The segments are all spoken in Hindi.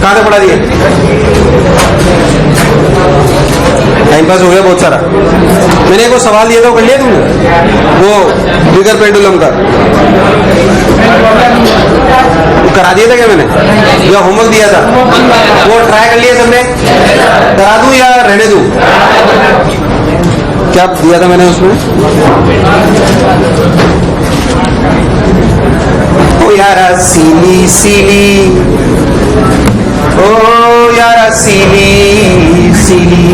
कहां तक पढ़ा दिए? टाइम पास हो गया बहुत सारा। मैंने एक वो सवाल दिया था, वो कर लिया तुमने? वो बिगर पेंडुलम का वो करा दिया था क्या मैंने, या होमवर्क दिया था? वो ट्राई कर लिया सबने? करा दूं या रहने दूं? क्या दिया था मैंने उसमें? ओ यारा सीली सीली, ओ यारा सीली सीली,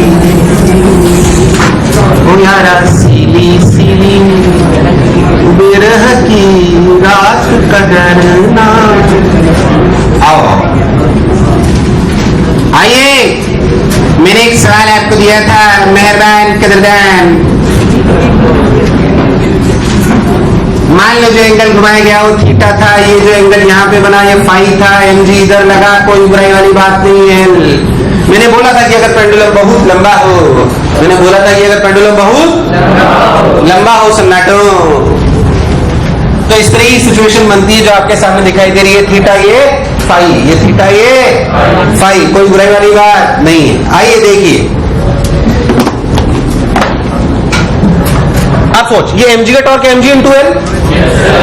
ओ यारा सीली सीली, बिरह की रात कदरना। आओ आइए, मैंने एक सवाल आपको दिया था, मेहरबान कदरदान। मान लो जो एंगल घुमाया गया वो थीटा था, ये जो एंगल यहाँ पे बना ये फाई था, mg इधर लगा, कोई बुराई वाली बात नहीं है। मैंने बोला था कि अगर पेंडुलम बहुत लंबा हो, मैंने बोला था कि अगर पेंडुलम बहुत लंबा हो सन्नाटो, तो इस तरह की सिचुएशन बनती है जो आपके सामने दिखाई दे रही है। थीटा ये फाई, ये थीटा ये फाई, कोई बुराई वाली बात नहीं है। आइए देखिए, आप सोच, ये mg का टॉर्क mg इंटू एल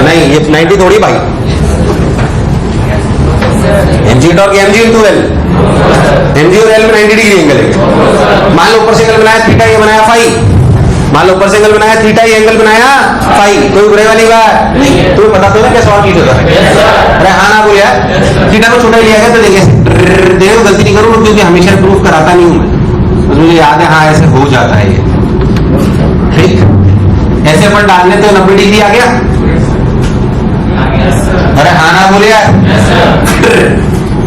नहीं, ये 90 थोड़ी भाई, mg torque mg into L, mg और एल में 90 डिग्री एंगल है। मान लो ऊपर से एंगल बनाया थीटा, ये बनाया फाई, मान लो ऊपर से एंगल बनाया थीटा, ये एंगल बनाया फाई, कोई बुराई वाली बात नहीं। तुम्हें पता तो ना क्या सवाल की था? अरे हाँ ना बोल यार, थीटा को छोटा लिया गया तो देखिए गलती नहीं करूँ क्योंकि हमेशा प्रूफ कराता नहीं हूं मैं, तो मुझे याद है हाँ ऐसे हो जाता है ये। ठीक, ऐसे अपन डालने तो 90 डिग्री आ गया। अरे हाँ ना बोले यार।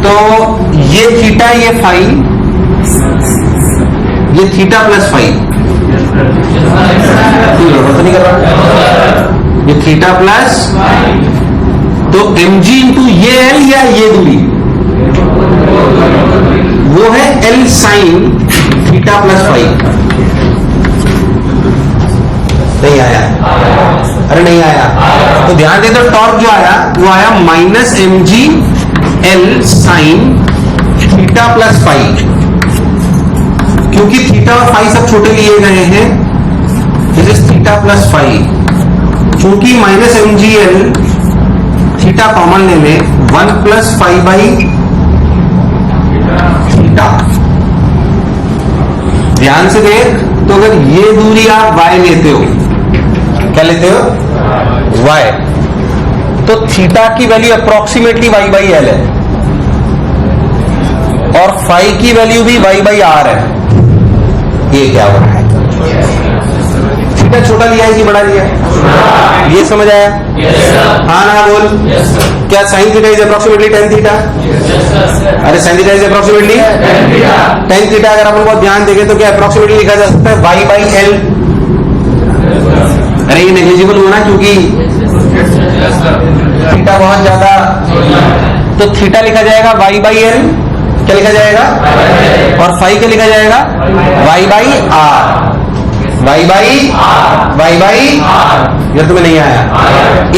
तो ये थीटा ये फाई, ये थीटा प्लस फाई, तो नहीं कर रहा, ये थीटा प्लस, तो mg इंटू ये एल या ये दूरी, वो है L sine theta plus phi. नहीं आया? अरे नहीं आया तो ध्यान दे, तो टॉर्क जो आया वो आया minus mg L sine theta plus phi, क्योंकि थीटा और फाई सब छोटे लिए गए हैं। This is theta plus phi, क्योंकि minus mg L theta common ले लें, 1 प्लस फाई बाई थीटा। ध्यान से देख, तो अगर ये दूरी आप y लेते हो, क्या लेते हो? y, तो थीटा की value approximately y by L है और फाई की वैल्यू भी y बाई आर है। ये क्या हो रहा है? थीटा छोटा लिया है कि बड़ा लिया है? ये समझ आया? हाँ ना बोल। क्या sine theta is approximately tan theta? अरे sine theta is approximately tan theta. अगर अपन बहुत ध्यान देंगे तो क्या अप्रोक्सीमेटली लिखा जा सकता है y बाई एल? अरे ये नेग्लिजिबल होना, क्योंकि थीटा बहुत ज्यादा, तो थीटा लिखा जाएगा y बाई एल, क्या लिखा जाएगा? और फाई क्या लिखा जाएगा? y by R, y by ये तुम्हें नहीं आया?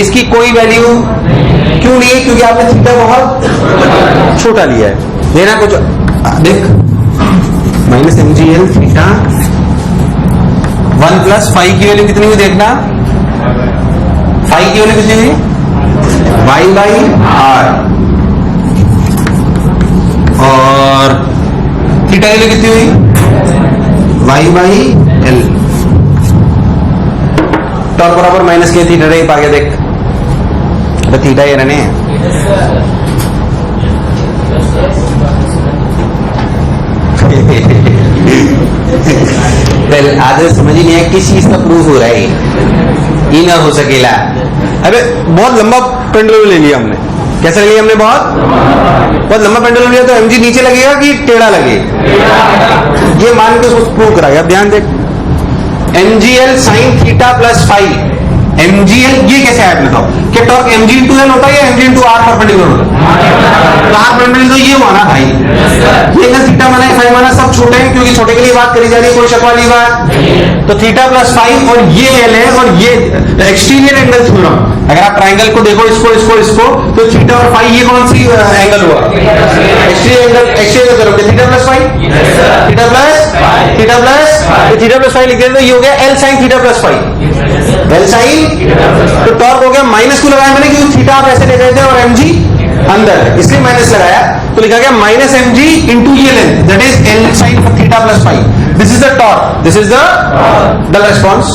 इसकी कोई वैल्यू क्यों नहीं है? क्योंकि आपने थीटा बहुत छोटा लिया है। लेना कुछ देख, minus mg L theta 1 plus phi की वैल्यू कितनी हुई देखना, फाई की वैल्यू कितनी हुई? y बाई आर, और थीटा की वैल्यू कितनी हुई? y by L. टॉर्क बराबर माइनस के थीटा रही, पा गया देख, तो थीटा ये रहने आज समझ ही नहीं है किस चीज का प्रूफ हो रहा है, ये ना हो सकेला। अबे बहुत लंबा पेंडुलम ले लिया हमने, कैसा लिया हमने? बहुत लंबा पेंडुलम लिया, तो mg नीचे लगेगा कि टेढ़ा लगेगा? ये मान के उसको प्रूव करा गया। अब ध्यान देख, mgl sine theta plus phi, mgl ये कैसे आया बताओ? क्या टॉर्क mg इंटू एल होता है या mg इंटू आर परपेंडिकुलर होता है? आर परपेंडिकुलर तो ये हुआ ना भाई, ये एंगल थीटा माना फाई माना सब छोटे हैं, क्योंकि छोटे के लिए बात करी जा रही है, कोई शक वाली बात। तो थीटा प्लस फाई और ये एल है, और ये एक्सटीरियर एंगल थ्योरम, अगर आप ट्राइंगल को देखो, इसको तो थीटा और फाई ये कौन सी एंगल हुआ? एक्सट्रीम एंगल करोगे theta plus phi, theta plus phi लिख देते तो ये हो गया L sine theta plus phi, L sine. तो टॉर्क हो गया माइनस क्यों लगाया मैंने? क्योंकि थीटा आप ऐसे ले गए थे और एम जी अंदर, इसलिए माइनस लगाया, तो लिखा गया माइनस एम जी इंटू ये length, that is L sine theta plus phi. This is the torque, this is the response.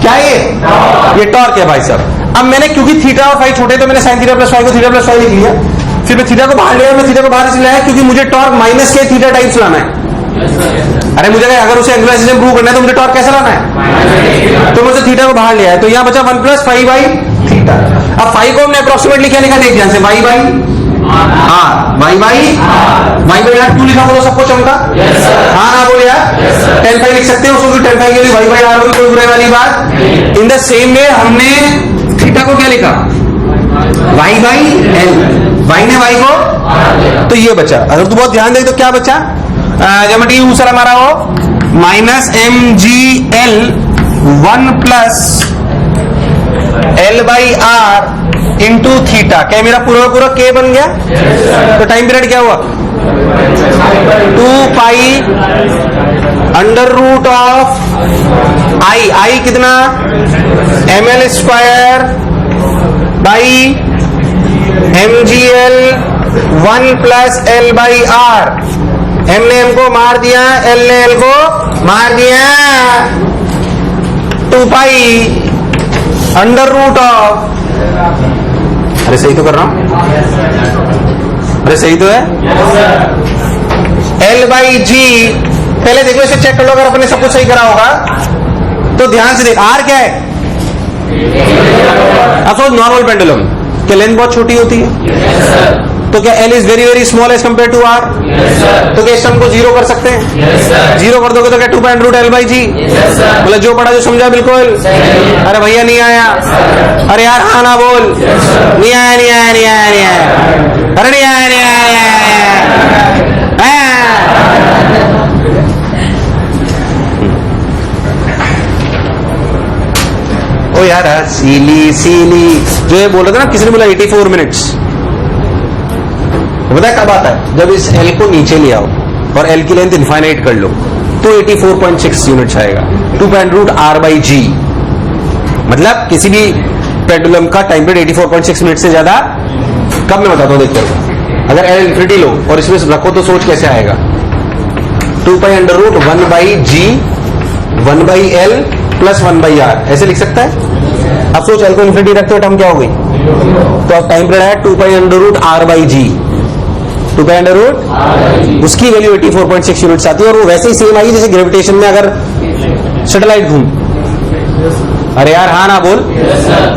क्या ये टॉर्क है भाई साहब। अब मैंने क्योंकि थीटा और फाई छोटे तो मैंने साइन थीटा प्लस फाई को थीटा प्लस फाई लिख लिया, फिर मैं थीटा को बाहर लिया, मैं थीटा को बाहर इसलिए लाया क्योंकि मुझे टॉर्क माइनस के थीटा टाइप्स लाना है। अरे मुझे अगर उसे एंगुलराइजेशन प्रूव करना है तो मुझे टॉर्क कैसे लाना है? तो मुझे थीटा को बाहर लिया है, तो यहां बचा 1 प्लस फाई बाई थीटा। अब फाई को हमने अप्रोक्सीमेटली क्या लिखा? देख ध्यान से, Y by R, Y by R क्यों लिखा? बोलो सबको चमका? हाँ ना बोले यार, टेन फाई लिख सकते हो उसको, टेन फाई के लिए वाई बाई आर होगी, कोई बुराई वाली बात। इन द सेम वे हमने थीटा को क्या लिखा? वाई बाई एल, वाई ने वाई को, तो ये बचा। अगर तू बहुत ध्यान दे तो क्या बचा? जमटी दूसरा हमारा हो minus M G L 1 plus L by R into theta. क्या मेरा पूरा के बन गया? तो टाइम पीरियड क्या हुआ? 2 pi under root of I कितना? M L square by M G L 1 plus L by R. M ने एम को मार दिया, एल ने एल को मार दिया, 2 पाई अंडर रूट ऑफ, अरे सही तो कर रहा हूं? अरे सही तो है, एल बाई जी। पहले देखो इसे चेक कर लो, अगर अपने सब कुछ सही करा होगा तो ध्यान से देख। आर क्या है? अब सोच नॉर्मल पेंडुलम की लेंथ बहुत छोटी होती है, तो क्या L is very very small as compare to R? तो क्या इस टर्म को जीरो कर सकते हैं? जीरो कर दोगे तो क्या 2 pi under root L by G? मतलब जो पढ़ा जो समझा बिल्कुल। अरे भैया नहीं आया, अरे यार हाँ ना बोल, नहीं आया। अरे नहीं आया। ओ यार सीली जो ये बोल रहा था ना, किसी ने बोला 84 मिनट्स, पता है कब आता है? जब इस एल को नीचे ले आओ और एल की लेंथ इनफाइनाइट कर लो तो 84.6 यूनिट्स आएगा, 2 pi under root R by G. मतलब किसी भी पेंडुलम का टाइम पीरियड 84.6 मिनट से ज्यादा कब मैं बताता हूं, देखते। अगर एल इन्फिनिटी लो और इसमें रखो तो सोच कैसे आएगा? 2 pi under root 1 by G 1 by L plus 1 by R, ऐसे लिख सकता है। अब सोच एल को इन्फिनिटी रखते हो टर्म क्या हो गई? तो अब टाइम पीरियड है 2 pi under root R by G, 2 pi under root, उसकी वैल्यू 84.6 यूनिट्स आती है। और वो वैसे ही सेम आई जैसे ग्रेविटेशन में अगर सैटेलाइट घूम, अरे यार हाँ ना बोल,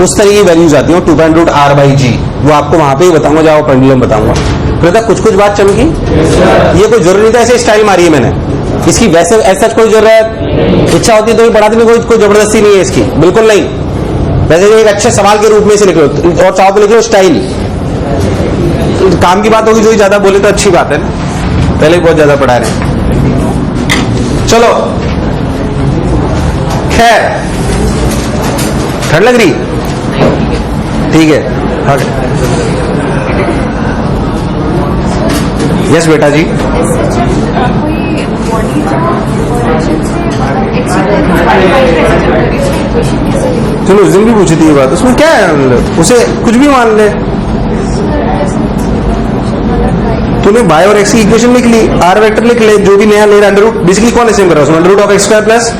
उस तरह की वैल्यूज आती है 2 pi under root R by G. वो आपको वहां पे ही बताऊंगा, जाओ पेंडुलम बताऊंगा। फिर कुछ बात चमकी, ये कोई जरूरी नहीं था, ऐसे स्टाइल मारी है मैंने, इसकी वैसे ऐसा कोई जरूरत इच्छा होती है तो पढ़ाते में कोई जबरदस्ती नहीं है इसकी, बिल्कुल नहीं। वैसे एक अच्छे सवाल के रूप में इसे लिख लो और चाहो तो लिख लो स्टाइल। काम की बात होगी, जो ज्यादा बोले तो अच्छी बात है ना, पहले ही बहुत ज्यादा पढ़ा रहे हैं। चलो खैर, ठंड लग रही? ठीक है, यस बेटा जी। चलो उस दिन भी पूछी थी ये बात, उसमें क्या है? उसे कुछ भी मान ले, तूने y और x की इक्वेशन लिख ली, r वेक्टर लिख ले, जो भी नया ले रहा अंडर रूट, बेसिकली कौन एसएम कर रहा है उसमें? Under root of X square plus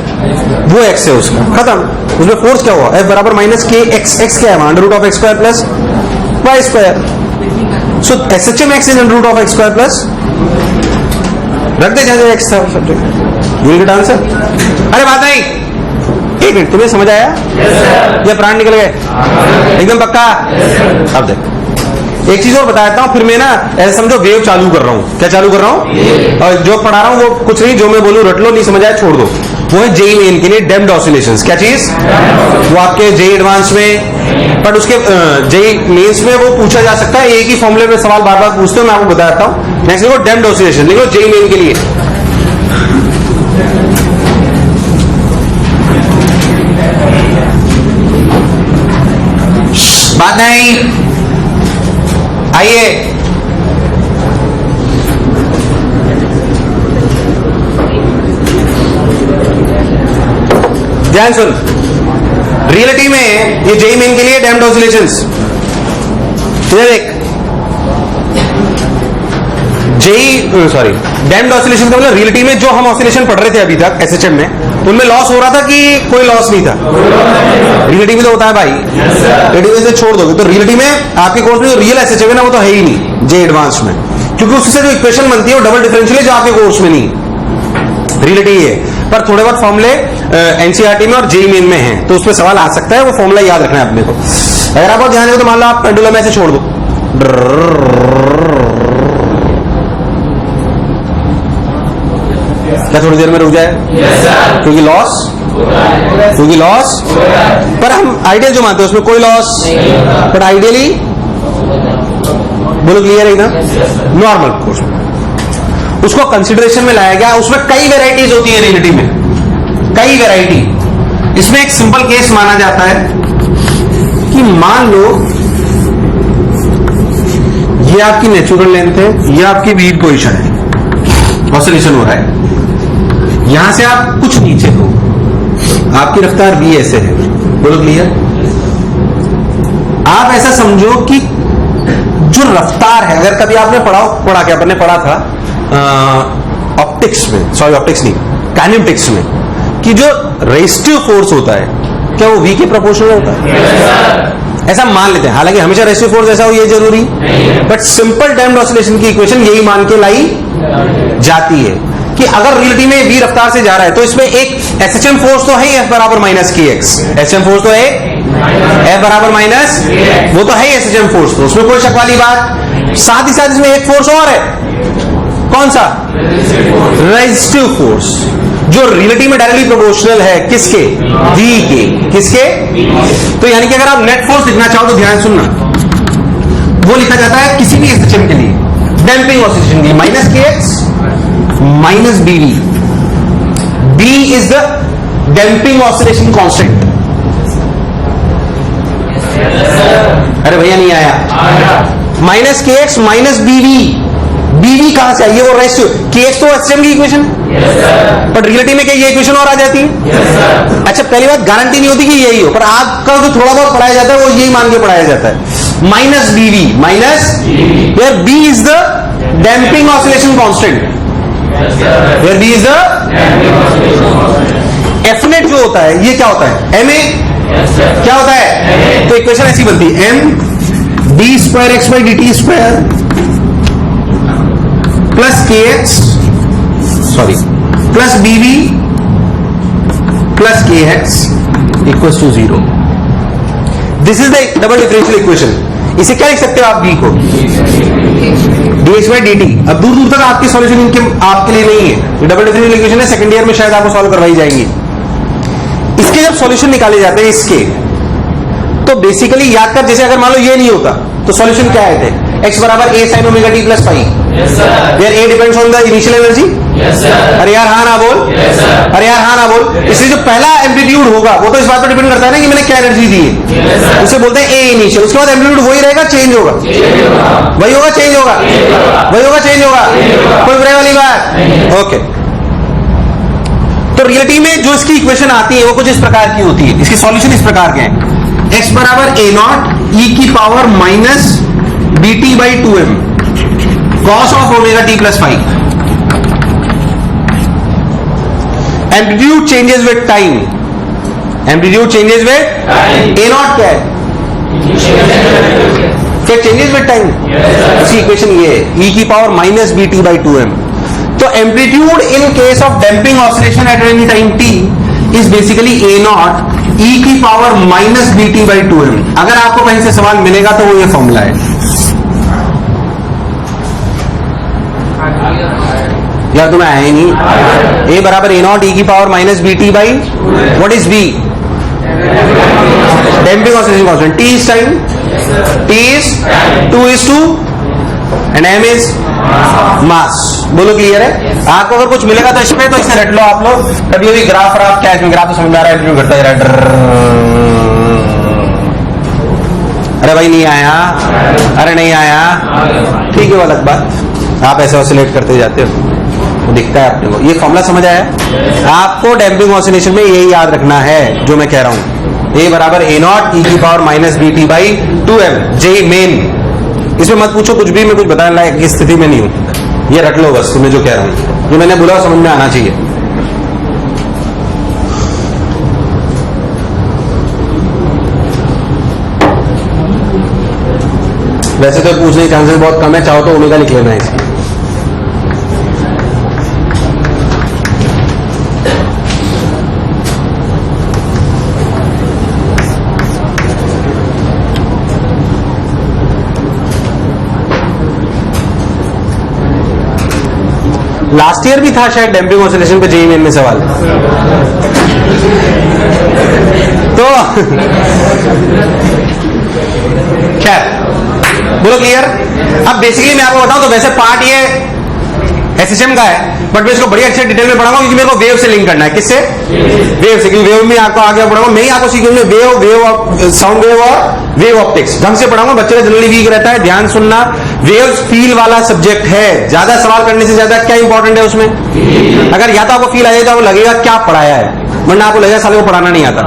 वो x है उसका, खत्म। उसमें फोर्स क्या हुआ? f बराबर माइनस के एक्स, एक्स क्या है? Under root of X square plus Y square. So SHM x is under root of X square plus, रख दे जहां x था सब्जेक्ट, यू विल आंसर। अरे बात नहीं, एक मिनट, तुम्हें समझ आया? या प्राण निकल गए? एकदम पक्का? अब देख एक चीज और बताता हूं, फिर मैं ना ऐसे समझो वेव चालू कर रहा हूं। क्या चालू कर रहा हूं? और जो पढ़ा रहा हूं वो कुछ नहीं, जो मैं बोलूं रट लो, नहीं समझ आया छोड़ दो। वो है जेई मेन के लिए डैम्प्ड ऑसिलेशंस। क्या चीज? वो आपके जेई एडवांस में, बट उसके जेई मेन्स में वो पूछा जा सकता है। एक ही फॉर्मूले में सवाल बार बार पूछते हो, मैं आपको बताता हूं। नेक्स्ट लिखो डैम्प्ड ऑसिलेशन, लिखो जेई मेन के लिए। बात नहीं, आइए ध्यान सुन। रियलिटी में ये जेई मेन के लिए डैम्प्ड ऑसिलेशंस, देख जेई सॉरी डैम्प्ड ऑसिलेशन का मतलब रियलिटी में जो हम ऑसिलेशन पढ़ रहे थे अभी तक एसएचएम में, उनमें लॉस हो रहा था कि कोई लॉस नहीं था? रियलिटी में तो होता है भाई, रियलिटी में से छोड़ दोगे तो रियलिटी में आपके कोर्स में जो रियल एसएचएम है ना वो तो है ही नहीं जे एडवांस में, क्योंकि उससे जो इक्वेशन बनती है वो डबल डिफरेंशियल है जो आपके कोर्स में नहीं, रियलिटी है। पर थोड़े बहुत फॉर्मूले एनसीईआरटी में और जेई मेन में हैं, तो उसमें सवाल आ सकता है, वो फॉर्मूला याद रखना है अपने को। अगर आप बहुत ध्यान दो तो मान लो आप पेंडुलम ऐसे छोड़ दो, क्या थोड़ी देर में रुक जाए? क्योंकि लॉस पर हम आइडियल जो मानते हैं उसमें कोई लॉस, पर आइडियली बोलो क्लियर है ना, नॉर्मल कोर्स उसको कंसिडरेशन में लाया गया। उसमें कई वेराइटीज होती है रियलिटी में, कई वेराइटी। इसमें एक सिंपल केस माना जाता है कि मान लो ये आपकी नेचुरल लेंथ है, ये आपकी वीट पोजीशन है, ऑसिलेशन हो रहा है, यहां से आप कुछ नीचे हो, आपकी रफ्तार भी ऐसे है, बोलो क्लियर। आप ऐसा समझो कि जो रफ्तार है, अगर कभी आपने पढ़ा क्या आपने पढ़ा था ऑप्टिक्स में, सॉरी ऑप्टिक्स नहीं काइनेमेटिक्स में, कि जो रेस्टिव फोर्स होता है क्या वो v के प्रोपोर्शनल होता है? ऐसा मान लेते हैं, हालांकि हमेशा रेस्टिव फोर्स ऐसा हो ये जरूरी, बट सिंपल डैम्प्ड ऑसिलेशन की इक्वेशन यही मान के लाई जाती है कि अगर रियलिटी में v रफ्तार से जा रहा है तो इसमें एक एसएचएम फोर्स तो है F बराबर minus K x, SHM force तो है F बराबर माइनस, वो तो है एसएचएम फोर्स, तो उसमें कोई शक वाली बात। साथ ही साथ इसमें एक फोर्स और है, कौन सा? रेजिस्टिव फोर्स, जो रियलिटी में डायरेक्टली प्रोपोर्शनल है किसके? v के, किसके? तो यानी कि अगर आप नेट फोर्स लिखना चाहो तो ध्यान सुनना, वो लिखा जाता है किसी भी एसएचएम के लिए डैम्पिंग ऑसिलेशन के लिए minus K X minus B V. B is the damping oscillation constant. अरे भैया नहीं आया, माइनस के एक्स माइनस बीवी। बीवी कहां से आई? ये वो रेशियो के एक्स तो एसएचएम की इक्वेशन, पर रियलिटी में क्या ये इक्वेशन और आ जाती है? अच्छा पहली बात गारंटी नहीं होती कि यही हो, पर आपका जो थोड़ा बहुत पढ़ाया जाता है वो यही मान के पढ़ाया जाता है, minus B V, minus where B is the damping oscillation constant, where B is the एफनेट जो होता है ये क्या होता है? एम ए क्या होता है? तो इक्वेशन ऐसी बनती है M D square X by D T square plus K X sorry plus B V plus K X equal to 0। This is the double differential equation. इसे क्या लिख सकते हो आप? बी को D X by D T. अब दूर दूर तक आपकी सॉल्यूशन इनके आपके लिए नहीं है, डबल डिफरेंशियल इक्वेशन है, सेकंड ईयर में शायद आपको सॉल्व करवाई जाएंगी। इसके जब सॉल्यूशन निकाले जाते हैं इसके, तो बेसिकली याद कर, जैसे अगर मान लो ये नहीं होता तो सॉल्यूशन क्या आए थे? x बराबर a sin omega t plus phi, where a depends on the initial energy. अरे यार हाँ ना बोल, अरे यार हाँ ना बोल। इसलिए जो पहला एम्पलीट्यूड होगा वो तो इस बात पर डिपेंड करता है ना कि मैंने क्या एनर्जी दी है, उसे बोलते हैं a इनिशियल। उसके बाद एम्पलीट्यूड वही रहेगा, चेंज होगा, वही होगा, चेंज होगा, वही होगा, चेंज होगा, कोई बुराई वाली बात? ओके। तो रियलिटी में जो इसकी इक्वेशन आती है वो कुछ इस प्रकार की होती है, इसके सॉल्यूशन इस प्रकार के हैं। x बराबर a नॉट e की power minus B T by 2m cos of omega T plus five. Amplitude changes with time, amplitude changes with a naught क्या है? क्या चेंजेस विद टाइम? इसकी इक्वेशन ये है e की power minus B T by 2m। तो amplitude in case of damping oscillation at any time t is basically a naught e की power minus B T by 2m। अगर आपको कहीं से सवाल मिलेगा तो वो ये फॉर्मूला है। यार तुम्हें आया ही नहीं। a बराबर a नॉट e की power minus B T by what is b? Damping oscillation constant. t is time, t is 2:2 and m is mass. बोलो क्लियर है? आपको अगर कुछ मिलेगा तो इसमें, तो इसे रट लो आप लोग। कभी भी ग्राफ व्राफ क्या है, ग्राफ तो समझ में आ रहा है, घटता जा रहा है, अरे भाई नहीं आया, अरे नहीं आया, ठीक है वो अलग बात। आप ऐसे ऑसिलेट करते जाते हो, वो दिखता है अपने को। ये फॉर्मूला समझ आया आपको? डैम्पिंग ऑसिलेशन में यही याद रखना है जो मैं कह रहा हूं, ए बराबर ए नॉट ई की power minus B T by 2m, JEE Main. इसमें मत पूछो कुछ भी, मैं कुछ बताने लायक की स्थिति में नहीं हूं, ये रख लो बस। तुम्हें जो कह रहा हूं, जो मैंने बोला समझ में आना चाहिए। वैसे तो पूछने के चांसेस बहुत कम है, चाहो तो ओमेगा लिख लेना है इसकी। लास्ट ईयर भी था शायद डैम्पिंग ऑसिलेशन पे जेईई मेन में सवाल। तो खैर बोलो क्लियर। अब बेसिकली मैं आपको बताऊं तो वैसे पार्ट ये एसएचएम का है, बट मैं इसको बड़ी अच्छे डिटेल में पढ़ाऊंगा क्योंकि मेरे को वेव से लिंक करना है। किससे? वेव से, क्योंकि वेव में आपको आगे पढ़ाऊंगा। मैं ही आपको सीखूंगा वेव, साउंड वेव और वेव ऑप्टिक्स ढंग से पढ़ाऊंगा। बच्चे का जनरली वीक रहता है, ध्यान सुनना। वेव फील वाला सब्जेक्ट है, ज्यादा सवाल करने से ज्यादा क्या इंपॉर्टेंट है उसमें? अगर या तो आपको फील आ जाए तो आपको लगेगा क्या पढ़ाया है, वरना आपको लगेगा साले को पढ़ाना नहीं आता।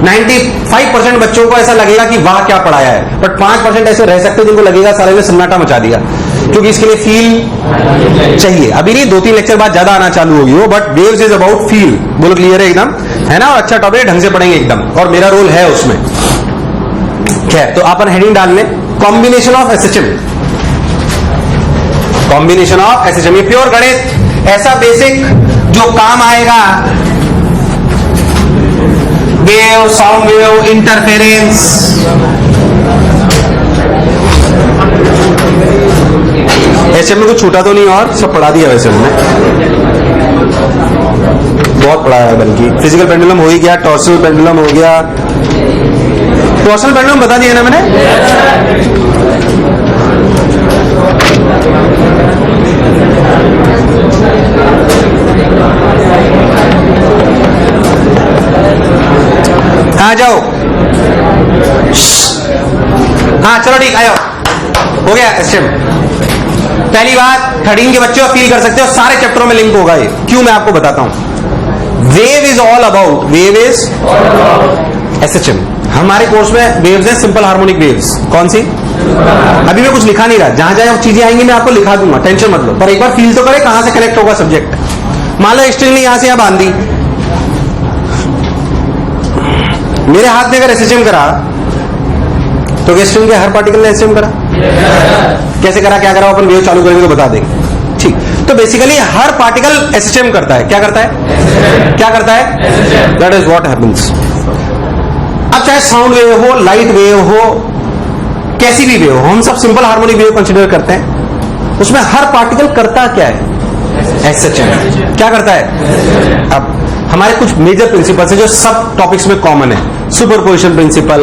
95% बच्चों को ऐसा लगेगा कि वाह क्या पढ़ाया है, बट 5% ऐसे रह सकते हैं जिनको लगेगा साले ने सन्नाटा मचा दिया, क्योंकि इसके लिए फील चाहिए। अभी नहीं, 2-3 लेक्चर बाद ज्यादा आना चालू होगी वो, but waves is about feel. बोलो क्लियर है एकदम, है ना? और अच्छा टॉपिक ढंग से पढ़ेंगे एकदम, और मेरा रोल है उसमें। खैर, तो अपन हेडिंग डाल लें, combination of SHM. Combination of SHM, ये प्योर गणित, ऐसा बेसिक जो काम आएगा। Wave, sound wave, interference, SHM में कुछ छूटा तो नहीं और सब पढ़ा दिया वैसे हमने, बहुत पढ़ाया है। बल्कि फिजिकल पेंडुलम हो ही गया, टॉर्सल पेंडुलम हो गया। टॉर्सल पेंडुलम बता दिया ना मैंने? आ जाओ, हाँ चलो ठीक, आयो, हो गया एसएचएम। पहली बात, 13 के बच्चे फील कर सकते हो, सारे चैप्टरों में लिंक होगा ये। क्यों, मैं आपको बताता हूं। Wave is all about, wave is SHM. हमारे कोर्स में वेव्स है, सिंपल हार्मोनिक वेव्स। कौन सी? अभी मैं कुछ लिखा नहीं रहा, जहां जहां चीजें आएंगी मैं आपको लिखा दूंगा, टेंशन मत लो। पर एक बार फील तो करे कहां से कनेक्ट होगा सब्जेक्ट। मान लो स्ट्रिंग ने यहां से यहां बांध दी, मेरे हाथ में अगर एसएचएम करा तो स्ट्रिंग के हर पार्टिकल ने एसएचएम करा। कैसे करा, क्या करा, अपन वेव चालू करेंगे तो बता देंगे। ठीक, तो बेसिकली हर पार्टिकल एसएचएम करता है। क्या करता है? क्या करता है? That is what happens. अब चाहे साउंड वेव हो, लाइट वेव हो, कैसी भी वेव हो, हम सब सिंपल हार्मोनिक वेव कंसिडर करते हैं। उसमें हर पार्टिकल करता क्या है? एसएचएम। क्या करता है? अब हमारे कुछ मेजर प्रिंसिपल्स है जो सब टॉपिक्स में कॉमन है। सुपरपोजिशन प्रिंसिपल,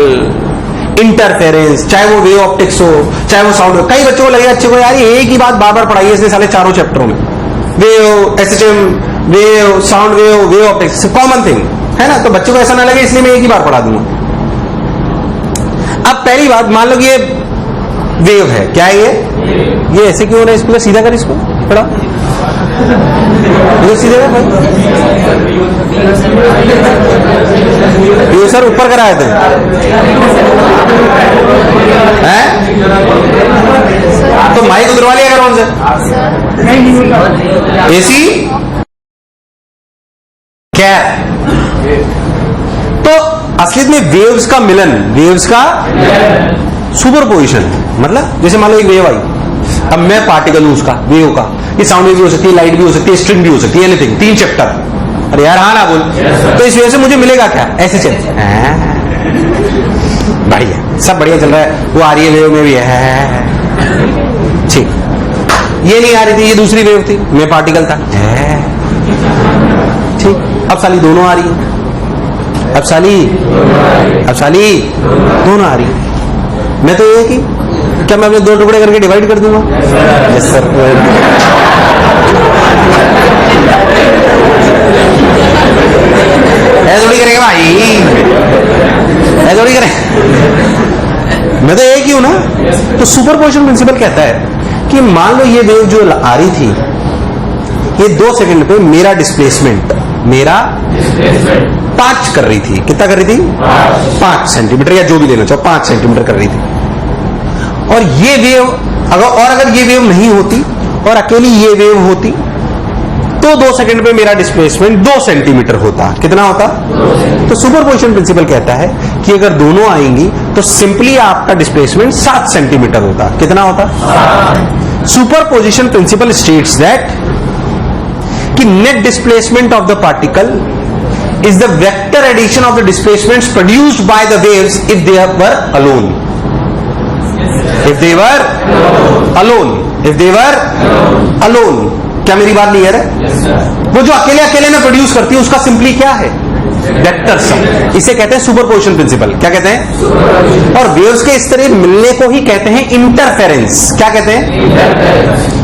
इंटरफेरेंस, चाहे वो वेव ऑप्टिक्स हो, चाहे वो साउंड हो। कई बच्चों को लगेगा अच्छे को यार ये एक ही बात बार बार पढ़ाई है इसने साले चारों चैप्टरों में, wave, SHM, wave, sound wave, wave optics, common thing है ना। तो बच्चों को ऐसा ना लगे इसलिए मैं एक ही बार पढ़ा दूंगा। अब पहली बात, मान लो कि ये वेव है, क्या है ये ऐसे क्यों हो रहा है? इसको सीधा कर, इसको पढ़ा, सीधे कर भाई। ये सर ऊपर कराए थे हैं? तो माइक उधरवा लिया करो उनसे। एसी क्या? तो असलियत में वेव्स का मिलन, वेव्स का सुपरपोजिशन, मतलब जैसे मान लो एक वेव आई, अब मैं पार्टिकल हूं उसका, वेव का। ये साउंड वेव भी हो सकती है, लाइट भी हो सकती है, स्ट्रिंग भी हो सकती है, एनीथिंग। 3 चैप्टर। अरे यार हाँ ना बोल। तो इस वजह से मुझे मिलेगा क्या? ऐसे चल, बढ़िया, सब बढ़िया चल रहा है। वो आ रही है वेव में भी है, ठीक। ये नहीं आ रही थी, ये दूसरी वेव थी, मैं पार्टिकल था, ठीक। अब साली दोनों आ रही है, अब साली दोनों आ रही है। मैं तो ये कि क्या मैं अपने 2 टुकड़े करके डिवाइड कर दूंगा? Yes sir. ऐसा थोड़ी करेंगे भाई, ऐसा थोड़ी करें। मैं तो एक ही हूं ना। तो सुपरपोजिशन प्रिंसिपल कहता है कि मान लो ये वेव जो आ रही थी, ये 2 सेकंड पे मेरा डिस्प्लेसमेंट 5 कर रही थी। कितना कर रही थी? 5 सेंटीमीटर, या जो भी लेना चाहो, 5 सेंटीमीटर कर रही थी। और ये वेव अगर ये वेव नहीं होती और अकेली ये वेव होती तो 2 सेकंड पे मेरा डिस्प्लेसमेंट 2 सेंटीमीटर होता। कितना होता? तो सुपरपोजिशन प्रिंसिपल कहता है कि अगर दोनों आएंगी तो सिंपली आपका डिस्प्लेसमेंट 7 सेंटीमीटर होता। कितना होता? सुपरपोजिशन प्रिंसिपल स्टेट्स दैट कि net displacement of the particle is the vector addition of the displacements produced by the waves if they were alone. If they were alone, if they were alone. क्या मेरी बात क्लियर है? वो जो अकेले अकेले में प्रोड्यूस करती है उसका सिंपली क्या है? Vector sum. इसे कहते हैं सुपरपोजिशन प्रिंसिपल। क्या कहते हैं? और वेव्स के इस तरह मिलने को ही कहते हैं इंटरफेरेंस। क्या कहते हैं?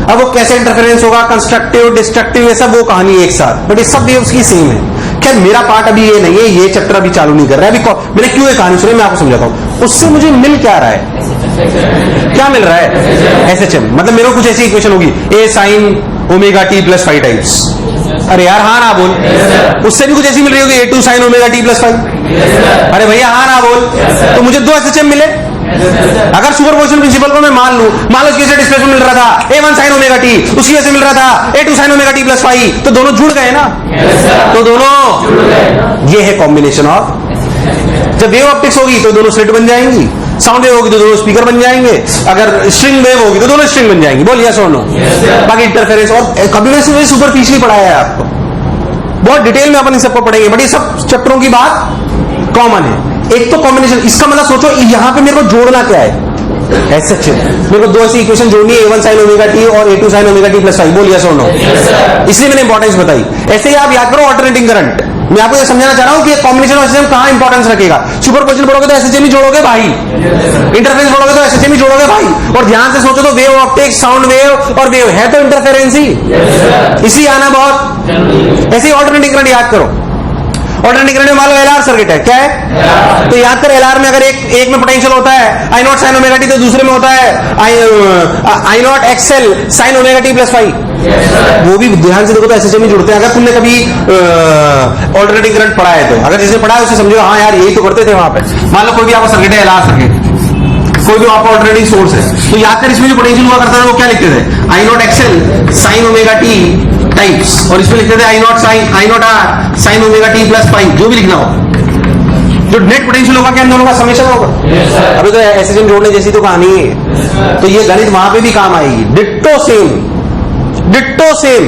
अब वो कैसे इंटरफेरेंस होगा, कंस्ट्रक्टिव, डिस्ट्रक्टिव, ये सब वो कहानी एक साथ, बट ये सब वेव्स की सेम है। खैर मेरा पार्ट अभी ये नहीं है, ये चैप्टर अभी चालू नहीं कर रहा है। अभी मैंने क्यों ये कहानी सुनी मैं आपको समझाता हूं। उससे मुझे मिल क्या रहा है? क्या मिल रहा है? एसएचएम। मतलब मेरे को कुछ ऐसी इक्वेशन होगी, A sine omega T plus 5 times. अरे यार हाँ ना बोल। उससे भी कुछ ऐसी मिल रही होगी, A2 sign omega T plus 5। अरे भैया हाँ ना बोल। तो मुझे 2 एसएचएम मिले। अगर सुपरपोजिशन प्रिंसिपल को मैं मान लो उसकी वजह से डिस्प्लेसमेंट मिल रहा था A1 साइन ओमेगा टी, उसकी वजह से मिल रहा था A2 sign omega T plus 5, तो दोनों जुड़ गए ना। तो दोनों, ये है कॉम्बिनेशन ऑफ। जब वेव ऑप्टिक्स होगी तो दोनों स्लिट बन जाएंगी, साउंड वेव होगी तो दोनों स्पीकर बन जाएंगे, अगर स्ट्रिंग वेव होगी तो दोनों स्ट्रिंग बन जाएंगी। बोल यस और नो। बाकी इंटरफेरेंस और कभी वैसे सुपरफिशियली पढ़ाया है आपको, बहुत डिटेल में अपन इन सबको पढ़ेंगे, बट ये सब चैप्टरों की बात कॉमन है। एक तो कॉम्बिनेशन, इसका मतलब सोचो यहां पे मेरे को जोड़ना क्या है? एसएचएम। मेरे को 2 ऐसी इक्वेशन जोड़नी है, A1 साइन ओमेगा टी और A2 sign omega T plus 5। बोल यस और नो। इसलिए मैंने इंपॉर्टेंस बताई। ऐसे ही आप याद करो ऑल्टरनेटिंग करंट। मैं आपको ये समझाना चाह रहा हूं कि कॉम्बिनेशन ऑफ एसएचएम कहां इंपॉर्टेंस रखेगा। सुपरपोजिशन पढ़ोगे तो एसएचएम ही जोड़ोगे भाई, इंटरफेरेंस पढ़ोगे तो एसएचएम ही जोड़ोगे भाई। और ध्यान से सोचो तो वेव ऑप्टिक्स, साउंड वेव और वेव है तो इंटरफेरेंस ही, इसी आना बहुत। ऐसे ही ऑल्टरनेटिंग करंट याद करो। ऑल्टरनेटिंग करंट में मान लो एलआर सर्किट है, क्या है? तो याद कर एलआर में अगर एक में पोटेंशियल होता है I naught sine omega T, तो दूसरे में होता है I naught X L sine omega T plus 5। वो भी ध्यान से देखो तो एसएचएम ही जुड़ते हैं। अगर तुमने कभी ऑल्टरनेटिंग करंट पढ़ा है तो, अगर जिसने पढ़ा है उसे समझो हाँ यार यही तो करते थे वहां पे। मान लो कोई भी आपका सर्किट है, एलआर सर्किट, कोई भी आपका ऑल्टरनेटिंग सोर्स है, तो याद कर इसमें जो पोटेंशियल हुआ करता है वो क्या लिखते थे? I naught X L sine omega T times, और इसमें लिखते थे I naught R sine omega T plus 5। जो भी लिखना हो, जो नेट पोटेंशियल होगा क्या इन दोनों का समेशन होगा। अभी तो एसएचएम जोड़ने जैसी तो कहानी है, तो ये गणित वहां पे भी काम आएगी। डिट्टो सेम, डिट्टो सेम,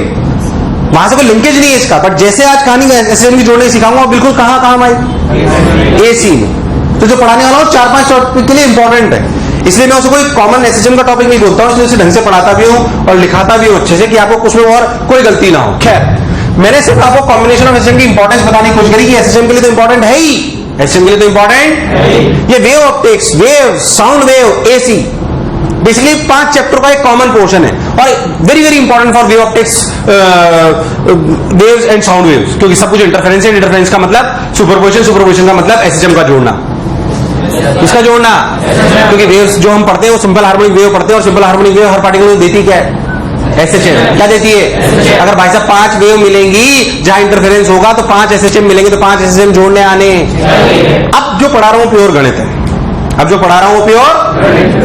वहां से कोई लिंकेज नहीं है इसका, बट जैसे आज कहानी एसएचएम की जोड़ने सिखाऊंगा बिल्कुल कहां काम आएगी, एसी में। तो जो पढ़ाने वाला हो 4-5 टॉपिक के लिए इंपॉर्टेंट है, इसलिए मैं उसे कोई कॉमन एसएचएम का टॉपिक नहीं बोलता हूं, इसलिए उसे ढंग से पढ़ाता भी हूं और लिखाता भी हूं अच्छे से कि आपको कुछ में और कोई गलती ना हो। खैर मैंने सिर्फ आपको कॉम्बिनेशन ऑफ एसएचएम की इंपॉर्टेंस बताने की कोशिश करी कि एसएचएम के लिए तो इंपॉर्टेंट है ही, एसएचएम के लिए तो इंपॉर्टेंट ये wave optics, wave, sound wave, AC, basically 5 chapter का एक कॉमन पोर्शन है और very very important for wave optics, waves and sound waves, क्योंकि सब कुछ इंटरफेरेंस है। इंटरफेरेंस का मतलब सुपरपोजिशन, सुपरपोजिशन का मतलब एसएचएम का जोड़ना, इसका जोड़ना, क्योंकि वेव्स जो हम पढ़ते हैं वो सिंपल हार्मोनिक वेव पढ़ते हैं और सिंपल हार्मोनिक वेव हर पार्टिकल में देती क्या है? एसएचएम। क्या देती है? अगर भाई साहब 5 वेव मिलेंगी जहां इंटरफेरेंस होगा तो 5 एसएचएम मिलेंगे, तो 5 एसएचएम जोड़ने आने। अब जो पढ़ा रहा हूं प्योर गणित है, अब जो पढ़ा रहा हूं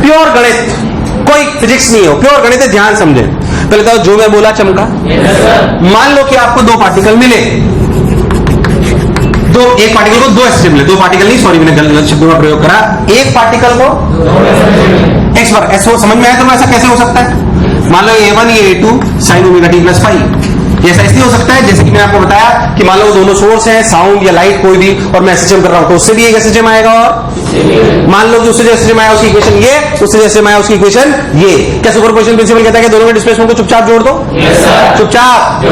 प्योर गणित, कोई फिजिक्स नहीं हो, प्योर गणित है। ध्यान समझे। पहले तो जो मैं बोला चमका। मान लो कि आपको 2 पार्टिकल मिले, एक पार्टिकल को 2 एसएचएम मिले, 2 पार्टिकल नहीं, सॉरी मैंने गलत शब्दों का प्रयोग करा, एक पार्टिकल को एक्स बार ऐसा समझ में आया तो ऐसा कैसे हो सकता है? मान लो A1 ये A2 sign omega T plus 5, ऐसा इसलिए हो सकता है जैसे कि मैंने आपको बताया कि मान लो दोनों सोर्स हैं, साउंड या लाइट कोई भी, और मैं एसएचएम कर रहा हूं तो उससे भी एक एसएचएम आएगा, और मान लो कि उससे जो एसएचएम आया उसकी इक्वेशन ये, उससे जो एसएचएम आया उसकी इक्वेशन ये। क्या सुपरपोजिशन प्रिंसिपल कहता है कि दोनों के डिस्प्लेसमेंट को चुपचाप जोड़ दो? चुपचाप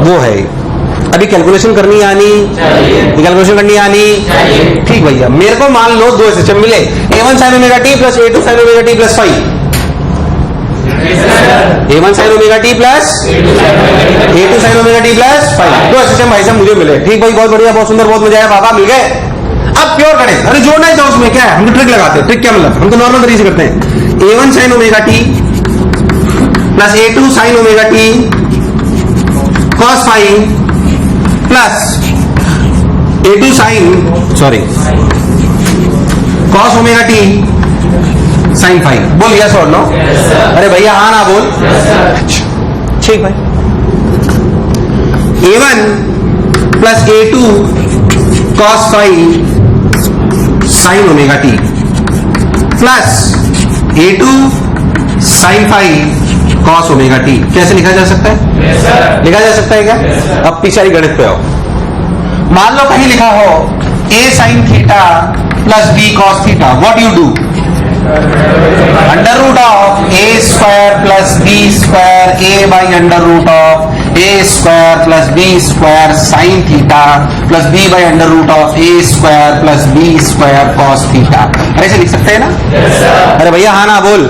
वो है। अभी कैलकुलेशन करनी आनी, कैलकुलेशन करनी आनी, ठीक भैया। मेरे को मान लो 2 एसएचएम मिले, A1 sign omega T plus A2 sign omega T plus 5, A1 sign omega T plus A2 sign omega T plus 5, 2 SHM भाई साहब मुझे मिले। ठीक भाई, बहुत बढ़िया, बहुत सुंदर, बहुत मजा आया, बाबा मिल गए। अब अब प्योर गणित, अरे जोड़ना ही था उसमें, क्या है, हम तो ट्रिक लगाते हैं। ट्रिक क्या मतलब, हम तो नॉर्मल तरीके से करते हैं। a1 sin omega T plus a2 sin omega T cos phi plus a2 sin cos omega T sin phi. बोल यस और नो? अरे भैया हाँ ना बोल। ठीक भाई, a1 plus a2 cos phi sin omega T plus a2 sin phi cos omega T. कैसे लिखा जा सकता है? लिखा जा सकता है क्या? अब पिछली गणित पे आओ। मान लो कहीं लिखा हो a sin theta plus b cos theta, what you do? Under root of a square plus b square a by under root of a square plus b square sine theta plus b by under root of a square plus b square cos theta. ऐसे लिख सकते हैं ना? अरे भैया हाँ ना बोल।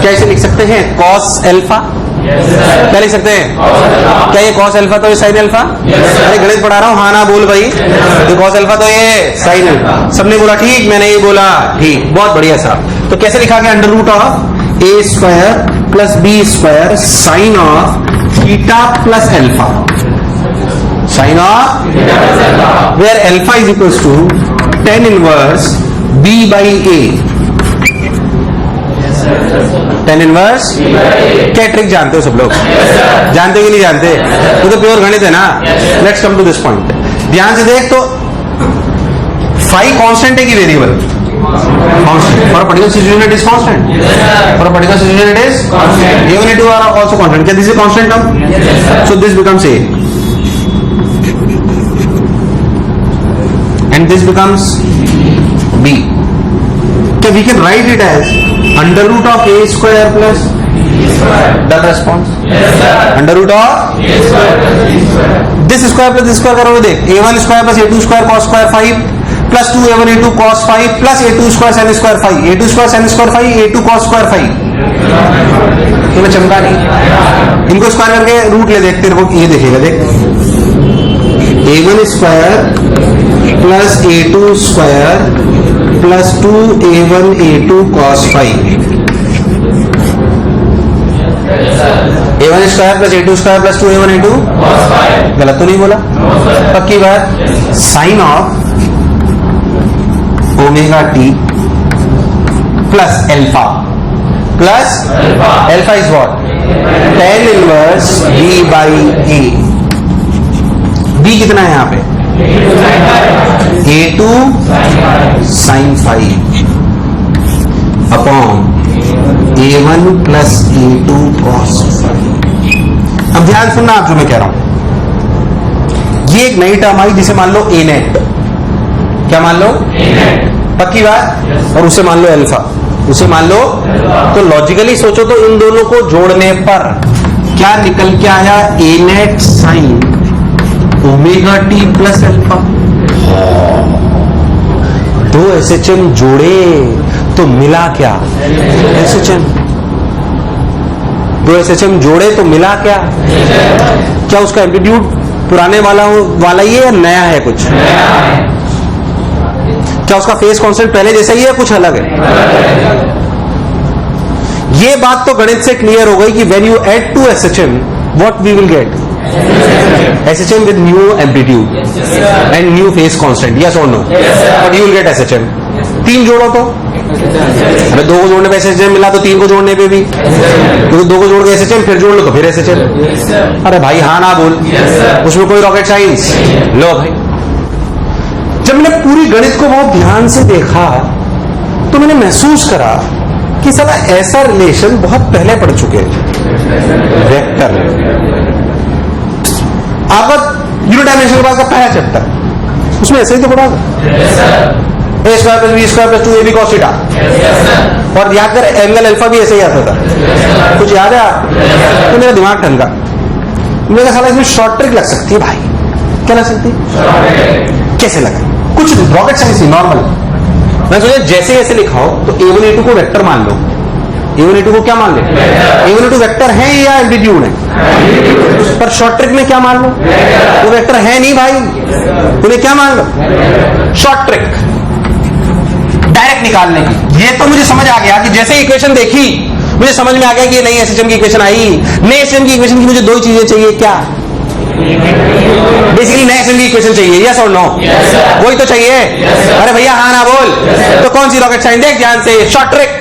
क्या ऐसे लिख सकते हैं? कॉस एल्फा, क्या लिख सकते हैं? क्या ये कॉस अल्फा तो ये साइन अल्फा? अरे गणित पढ़ा रहा हूँ, हाँ ना बोल भाई। ये कॉस अल्फा तो ये साइन अल्फा। सबने बोला ठीक, मैंने ये बोला ठीक, बहुत बढ़िया साहब। तो कैसे लिखा गया? Under root of A square plus B square sine of theta plus alpha, sine of where alpha is equals to tan inverse b by A. tan inverse क्या ट्रिक जानते हो सब लोग? जानते हो कि नहीं जानते? वो तो प्योर गणित है ना। Let's come to this point. ध्यान से देख, तो फाई कांस्टेंट है कि variable? Constant. For a particular situation it is constant. For a particular situation it is a1 a2 are also constant. क्या this is constant now? So this becomes a and this becomes b. So we can write it as under root of a square plus the response. Yes, under root of a square plus b square. This square plus this square करोगे देख, a1 square plus a2 square cos square 5 plus 2 a1 a2 cos 5 plus a2 square sin square 5, a2 square sin square 5, a2 cos square 5। तुम्हें चमका नहीं? इनको स्क्वायर करके रूट ले, देखते रहो, ये देखेगा देख, a1 square plus a2 square plus 2a1 a2 cos 5, a1 square plus a2 square plus 2a1 a2 cos 5। गलत तो नहीं बोला? पक्की बात। Sine of omega T plus alpha is what? tan inverse b by A. b कितना है यहाँ पे? a2 sin 5 upon a1 plus a2 cos 5। अब ध्यान सुनना आप जो मैं कह रहा हूं, ये एक नई टर्म आई जिसे मान लो a नेट। क्या मान लो? पक्की बात। और उसे मान लो अल्फा, उसे मान लो। तो लॉजिकली सोचो तो इन दोनों को जोड़ने पर क्या निकल के आया? a net sign omega T plus alpha. दो SHM जोड़े तो मिला क्या? SHM। दो SHM जोड़े तो मिला क्या? क्या उसका एम्पलीट्यूड पुराने वाला ही है या नया है कुछ? क्या उसका फेस कांस्टेंट पहले जैसा ही है, कुछ अलग है? ये बात तो गणित से क्लियर हो गई कि when you add to SHM what we will get? SHM with new amplitude and new phase constant. Yes or no? But you will get SHM. तीन जोड़ो तो, अबे दो को जोड़ने पे SHM मिला तो तीन को जोड़ने पे भी, तो दो को जोड़ के SHM फिर जोड़ लो तो फिर SHM। अरे भाई हाँ ना बोल, उसमें कोई रॉकेट साइंस? लो भाई, जब मैंने पूरी गणित को बहुत ध्यान से देखा तो मैंने महसूस करा कि साला ऐसा रिलेशन बहुत पहले पढ़ चुके हैं। वेक्टर आपका यूनिट डायमेंशन के बाद का पहला चैप्टर, उसमें ऐसे ही तो पढ़ा a square plus B square plus 2ab cos theta. और याद कर एंगल अल्फा भी ऐसे ही आता था। कुछ याद है आप? तो मेरा दिमाग ठनका, मेरा साला इसमें शॉर्ट ट्रिक लग सकती है भाई। क्या लग सकती है? कैसे लगा? कुछ रॉकेट साइंस नहीं, नॉर्मल। मैं सोचा जैसे ऐसे लिखा हो तो a1 a2 को वेक्टर मान लो। a1 a2 को क्या मान ले? a1 a2 वेक्टर है या एम्पलीट्यूड है? पर शॉर्ट ट्रिक में क्या मान लो? वो वेक्टर है नहीं भाई, उन्हें क्या मान लो? Short trick. निकालने की। ये तो मुझे समझ आ गया कि जैसे इक्वेशन देखी मुझे समझ में आ गया कि ये नई एसएचएम की इक्वेशन आई। नई एसएचएम की इक्वेशन की मुझे दो चीजें चाहिए, क्या? बेसिकली नए एसएचएम की इक्वेशन चाहिए, यस और नो? वही तो चाहिए। अरे भैया हाँ ना बोल। तो कौन सी रॉकेट साइंस? देख ध्यान से, शॉर्ट ट्रिक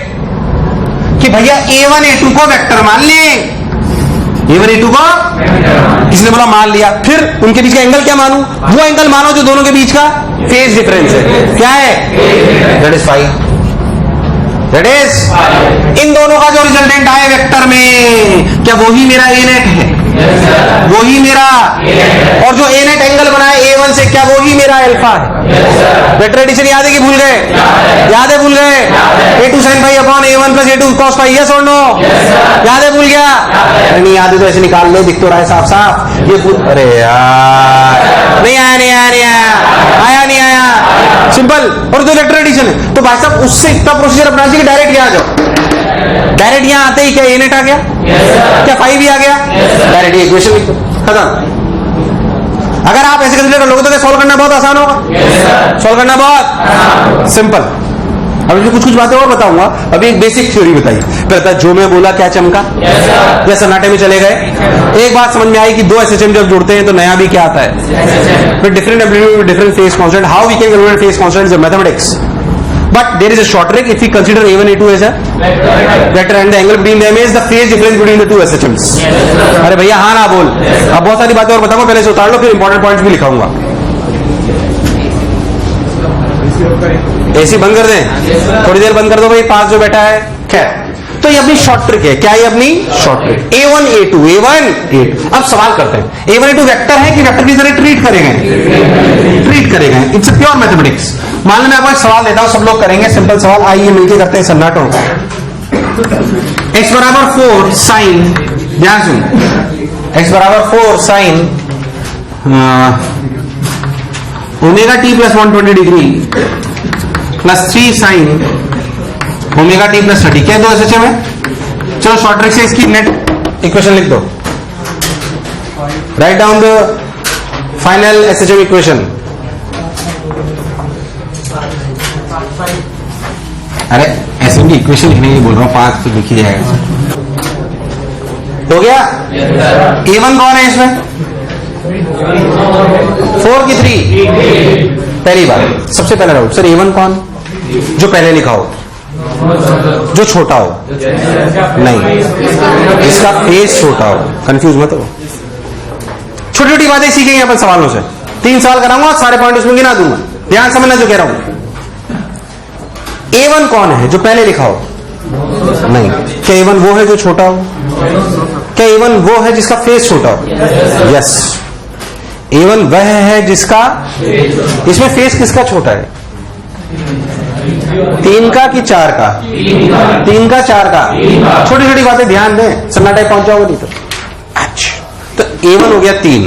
कि भैया A1 A2 को वेक्टर मान लें। A1 A2 को किसने बोला मान लिया? फिर उनके बीच का एंगल क्या मानूं? वो एंगल मानो जो दोनों के बीच का फेज डिफरेंस है। क्या है? That is five. That is in दोनों का जो रिजल्टेंट आए वेक्टर में, क्या वही मेरा A नेट है? वही मेरा। और जो A नेट एंगल बनाए A1 से, क्या वही मेरा अल्फा है? वेक्टर एडिशन याद है कि भूल गए? याद है? भूल गए? A2 sin phi upon A1 plus A2 cos phi, yes और नो? याद है? भूल गया? नहीं याद है तो ऐसे निकाल ले, दिख तो रहा है साफ साफ। ये अरे यार नहीं आया, नहीं आया, नहीं आया, आया नहीं आया। सिंपल। और जो वेक्टर एडिशन है तो भाई साहब उससे इतना प्रोसीजर अपना चाहिए कि डायरेक्ट यहाँ आ जाओ। डायरेक्ट यहां आते ही क्या A नेट आ गया? क्या फाइव भी आ गया? डायरेक्ट इक्वेशन लिख दो, खत्म। अगर आप ऐसे कंसीडर कर लोगे तो क्या सॉल्व करना बहुत आसान होगा? सॉल्व करना बहुत सिंपल। अभी मैं कुछ बातें और बताऊंगा। अभी एक बेसिक थ्योरी बताई। पहले जो मैं बोला क्या चमका? या सन्नाटे में चले गए? एक बात समझ में आई कि दो एसएचएम जब जुड़ते हैं तो नया भी क्या आता है? फिर different amplitude, different phase constant. How we can calculate phase constant is mathematics, but there is a short trick. If we consider A1 A2 as a vector and the angle between them is the phase difference between the two SHMs. अरे भैया हाँ ना बोल। अब बहुत सारी बातें और बताऊंगा, पहले से उतार लो, फिर इंपॉर्टेंट पॉइंट्स भी लिखाऊंगा। एसी बंद कर दें? थोड़ी देर बंद कर दो भाई, पास जो बैठा है। खैर, तो ये अपनी शॉर्ट ट्रिक है। क्या है अपनी short trick? A1 A2, A1 A2। अब सवाल करते हैं, A1 A2 वेक्टर है कि वेक्टर की तरह ट्रीट करेंगे? ट्रीट करेंगे। It's pure mathematics. मान लो मैं आपको एक सवाल देता हूं, सब लोग करेंगे, सिंपल सवाल। आइए मिलकर करते हैं सन्नाटो। x बराबर 4 साइन, ध्यान सुन, x बराबर 4 sign omega T plus 120 degree plus 3 sign omega T plus 30। क्या दो एसएचएम है? चलो शॉर्ट ट्रिक से इसकी नेट इक्वेशन लिख दो। Write down the final SHM equation. अरे ऐसे भी इक्वेशन लिखने की बोल रहा हूं, 5 तो लिख ही जाएगा। हो गया? A1 कौन है इसमें? 4 की 3। पहली बात, सबसे पहला डाउट, सर A1 कौन? जो पहले लिखा हो, जो छोटा हो। नहीं, इसका फेस छोटा हो। कंफ्यूज मत हो। छोटी छोटी बातें सीखेंगे अपन सवालों से। 3 सवाल कराऊंगा, सारे पॉइंट उसमें गिना दूंगा। ध्यान समझना जो कह रहा हूं। A1 कौन है? जो पहले लिखा हो। नहीं। क्या A1 वो है जो छोटा हो? क्या A1 वो है जिसका फेस छोटा हो? यस। A1 वह है जिसका, इसमें फेस किसका छोटा है? 3 का कि 4 का? 3 का 4 का। छोटी छोटी बातें ध्यान दें, सन्नाटे पहुंच जाओगे नहीं तो। अच्छा, तो A1 हो गया 3,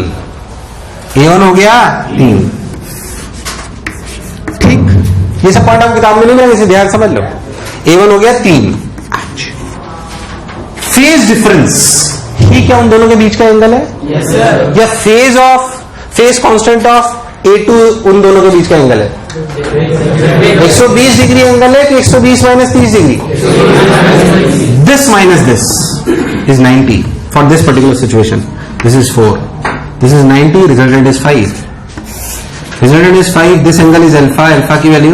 A1 हो गया 3। ठीक, ये सब पॉइंट आप किताब में नहीं मिलेंगे, इसे ध्यान समझ लो। A1 हो गया 3। फेज डिफरेंस ही क्या उन दोनों के बीच का एंगल है? yes, या फेज कांस्टेंट ऑफ A2 उन दोनों के बीच का एंगल है? 120 डिग्री एंगल है कि 120 minus 30 degree? This minus this is 90 for this particular situation. This is 4, this is 90, resultant is 5। Resultant is 5, this angle is alpha. Alpha की वैल्यू,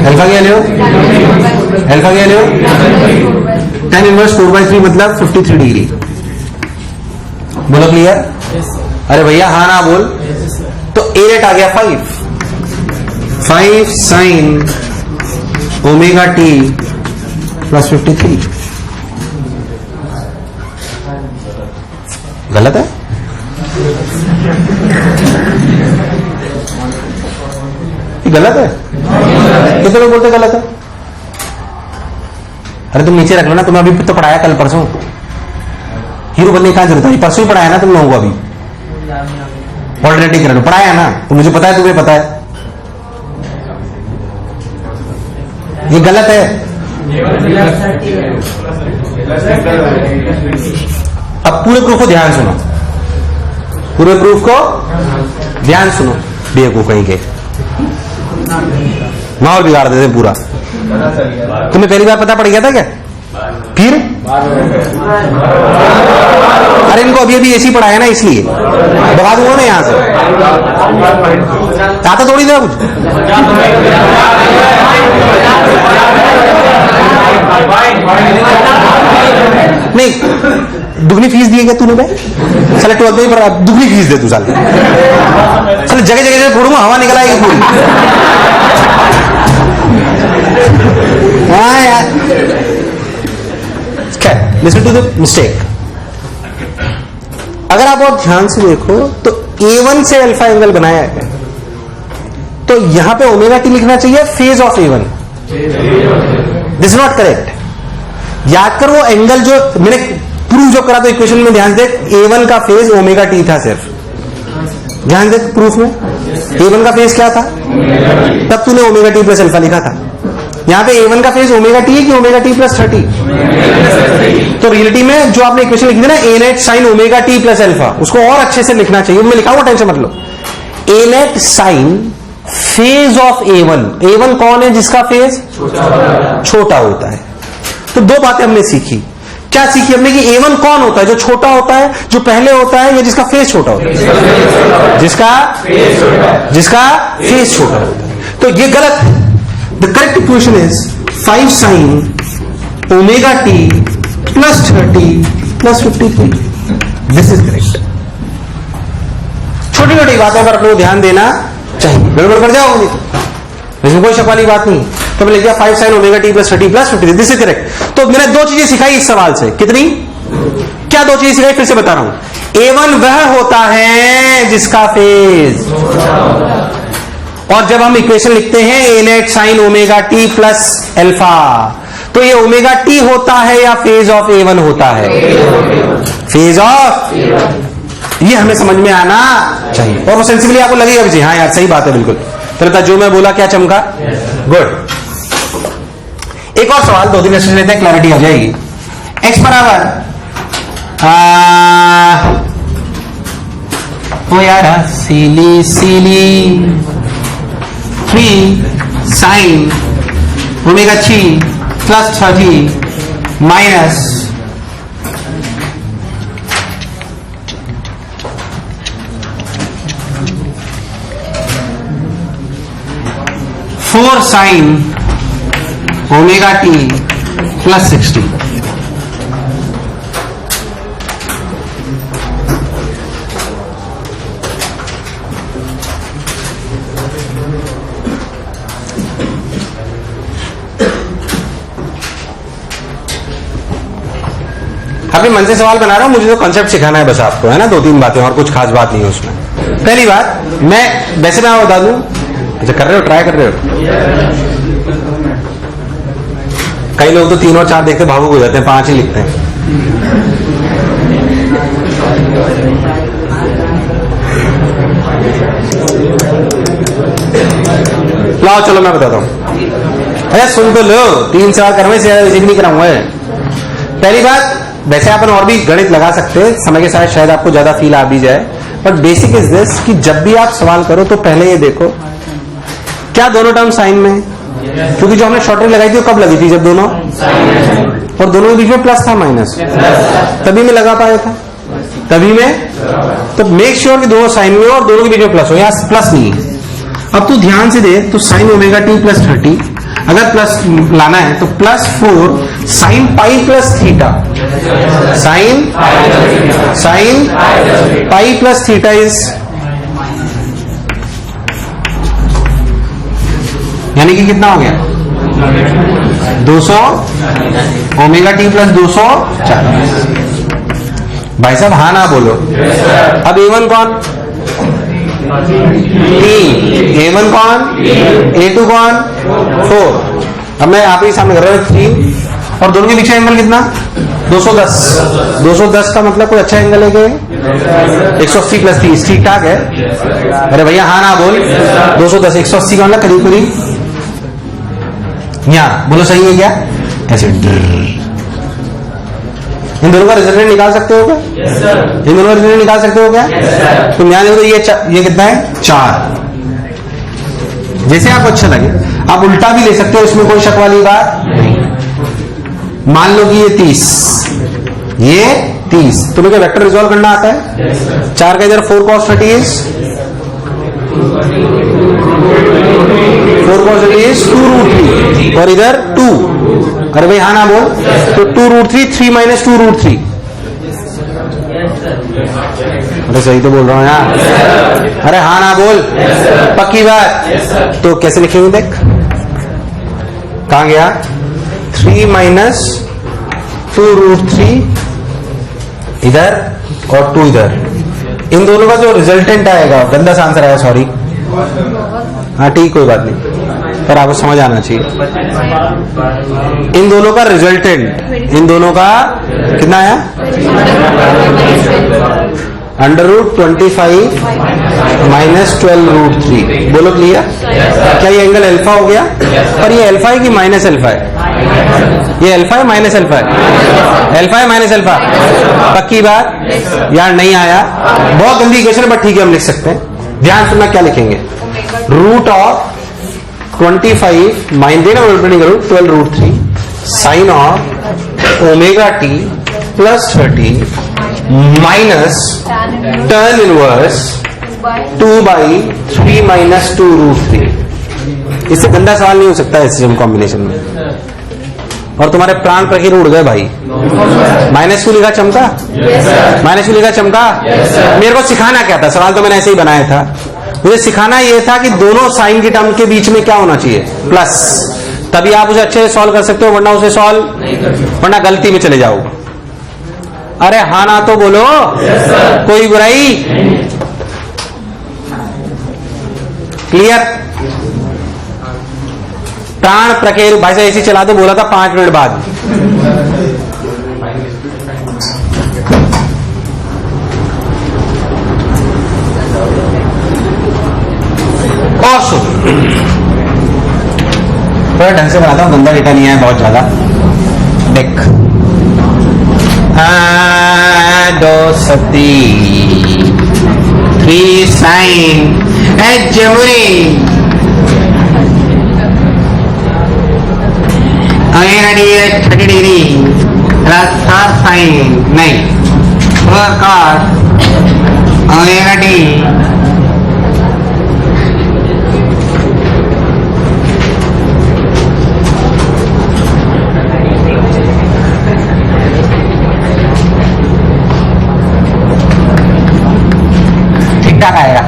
अल्फा की वैल्यू, अल्फा की वैल्यू tan इनवर्स 4/3 मतलब 53 डिग्री। बोलो क्लियर? अरे भैया हाँ ना बोल। तो A रेट आ गया 5 साइन ओमेगा टी प्लस 53। गलत है? गलत है? कितने लोग बोलते गलत है? अरे तुम नीचे रख लो ना, तुम्हें अभी तो पढ़ाया कल परसों। हीरो बनने की कहां जरूरत है? परसों ही पढ़ाया ना तुम लोगों को। अभी ऑल्टरनेटिव कर लो, पढ़ाया ना तो मुझे पता है, तुम्हें पता है। ये गलत है। अब पूरे प्रूफ को ध्यान सुनो, पूरे प्रूफ को ध्यान सुनो। बेवकूफ कहीं के। माहौल बिगाड़ देते पूरा। तुम्हें पहली बार पता पड़ गया था क्या? फिर अरे इनको अभी अभी ऐसी पढ़ाया ना, इसलिए भगा दूंगा ना यहां से। आता थोड़ी था कुछ। नहीं, दुगनी फीस दी क्या तूने? साले 12th में पढ़ा, दुगनी फीस दे तू साले। साले जगह जगह से फोड़ूंगा, हवा निकल आएगी पूरी। हाँ यार, लिसन टू द मिस्टेक। अगर आप बहुत ध्यान से देखो तो A1 से अल्फा एंगल बनाया है, तो यहां पे ओमेगा टी लिखना चाहिए phase of A1। This is not correct. याद कर वो एंगल जो मैंने प्रूफ जो करा था इक्वेशन में, ध्यान देख, A1 का फेज ओमेगा टी था सिर्फ। ध्यान देख प्रूफ में A1 का फेज क्या था, तब तूने ओमेगा टी प्लस अल्फा लिखा था। यहां पे A1 का फेज ओमेगा टी है कि ओमेगा टी प्लस 30? तो रियलिटी में जो आपने इक्वेशन लिखी थी ना, A net sign omega T plus alpha, उसको और अच्छे से लिखना चाहिए। मैं लिखा हुआ, टेंशन मत लो। A net sine phase of A1। A1 कौन है जिसका फेज छोटा होता है? तो दो बातें हमने सीखी। क्या सीखी हमने? कि A1 कौन होता है, जो छोटा होता है, जो पहले होता है, या जिसका फेज छोटा होता है? जिसका फेज छोटा होता है। तो ये गलत है। The correct equation is 5 sin omega t plus 30 plus 53. This is correct. छोटी छोटी बातों पर अपने ध्यान देना चाहिए, गड़बड़ कर जाओगे इसमें कोई शक वाली बात नहीं। तो मैंने लिख दिया 5 sin omega t plus 30 plus 53. This is correct. तो मैंने दो चीजें सिखाई इस सवाल से। कितनी? क्या दो चीजें सिखाई? फिर से बता रहा हूं। A1 वह होता है जिसका फेज, और जब हम इक्वेशन लिखते हैं A net sign omega T plus alpha, तो ये ओमेगा टी होता है या फेज ऑफ A1 होता है? Phase of. ये हमें समझ में आना चाहिए, और वो सेंसिबली आपको लगेगा जी हाँ यार सही बात है बिल्कुल। तो जो मैं बोला क्या चमका? गुड। एक और सवाल, 2-3 क्वेश्चन लेते हैं, क्लैरिटी आ जाएगी। x बराबर ओ यार सीली 3 sin omega t plus 30 minus 4 sin omega t plus 60। अभी मन से सवाल बना रहा हूं, मुझे तो कॉन्सेप्ट सिखाना है बस आपको, है ना। 2-3 बातें, और कुछ खास बात नहीं है उसमें। पहली बात, मैं वैसे मैं बता दूं, अच्छा कर रहे हो, ट्राई कर रहे हो? कई लोग तो 3 और 4 देखते भावुक हो जाते हैं, 5 ही लिखते हैं। लाओ चलो मैं बताता हूं। अरे सुन तो लो, 3 सवाल करने से नहीं कराऊंगा। पहली बात, वैसे अपन और भी गणित लगा सकते हैं, समय के साथ शायद आपको ज्यादा फील आ भी जाए, बट बेसिक इज दिस कि जब भी आप सवाल करो तो पहले ये देखो क्या दोनों टर्म साइन में, क्योंकि जो हमने शॉर्ट लगाई थी वो कब लगी थी? जब दोनों, और दोनों के बीच में प्लस था माइनस, तभी में लगा पाया था, तभी में। तो मेक श्योर कि दोनों साइन में और दोनों के बीच में प्लस हो। यहाँ प्लस नहीं है। अब तू ध्यान से देख, तो साइन ओमेगा टी प्लस 30 अगर प्लस लाना है तो plus 4 sine pi plus theta, sine pi plus theta is, यानी कि कितना हो गया? 200 ओमेगा टी प्लस 240। भाई साहब हाँ ना बोलो। अब A1 कौन? A1 कौन? A2 कौन? 4। अब मैं आप ही सामने कर रहा हूं 3, और दोनों के बीच एंगल कितना? 210। 210 का मतलब कोई अच्छा एंगल है क्या? 180 प्लस 30 ठीक ठाक है। अरे भैया हाँ ना बोल। 210 180 का मतलब करीब करीब, यहाँ बोलो सही है क्या? ऐसे इन दोनों का रिजल्टेंट निकाल सकते हो क्या? इन दोनों का रिजल्टेंट निकाल सकते हो क्या? तो यहाँ देखो, ये कितना है? 4। जैसे आपको अच्छा लगे। आप उल्टा भी ले सकते हो, इसमें कोई शक वाली बात नहीं। मान लो कि ये 30, ये 30, तुम्हें क्या वेक्टर रिजॉल्व करना आता है? 4 का इधर 4 cos 30 is 4 cos 30 is 2 root 3 और इधर 2। अरे भाई हाँ ना बोल, तो 2 रूट 3, 3 माइनस 2 रूट 3। अरे सही तो बोल रहा हूं यार। अरे हाँ ना बोल, पक्की बात। तो कैसे लिखेंगे देख, कहां गया? 3 माइनस 2 रूट 3 इधर और 2 इधर, इन दोनों का जो रिजल्टेंट आएगा, गंदा सा आंसर आएगा, सॉरी। हाँ ठीक, कोई बात नहीं, पर आपको समझ आना चाहिए। इन दोनों का रिजल्टेंट, इन दोनों का कितना आया? √25 माइनस 12 रूट 3। बोलो क्लियर? क्या ये एंगल अल्फा हो गया? पर ये अल्फा है कि माइनस अल्फा है? ये अल्फा है माइनस अल्फा है? अल्फा है माइनस अल्फा? पक्की बात यार, नहीं आया, बहुत गंदी इक्वेशन है, बट ठीक है हम लिख सकते हैं। ध्यान से मैं क्या लिखेंगे, root of 25 minus 12 root 3 sine of omega T plus 30 minus tan inverse 2/3 minus 2 root 3। इससे गंदा सवाल नहीं हो सकता है एचसीएम कॉम्बिनेशन में। और तुम्हारे प्राण प्रकीर उड़ गए भाई। -2 लिखा चमका, -2 लिखा चमका। मेरे को सिखाना क्या था? सवाल तो मैंने ऐसे ही बनाया था। मुझे सिखाना यह था कि दोनों साइन के टर्म के बीच में क्या होना चाहिए? प्लस। तभी आप उसे अच्छे से सॉल्व कर सकते हो, वरना उसे सॉल्व, वरना गलती में चले जाओ। अरे हाँ ना तो बोलो, कोई बुराई? क्लियर? प्राण प्रकेर भाई साहब ऐसी चला दो, बोला था 5 मिनट बाद। और सुन, थोड़ा ढंग से बनाता हूं, गंदा डेटा नहीं है बहुत ज्यादा। देख, दो सती 3 साइन एच जमुरी -30 डिग्री प्लस 4 साइन नहीं cos ओमेगा टी आएगा।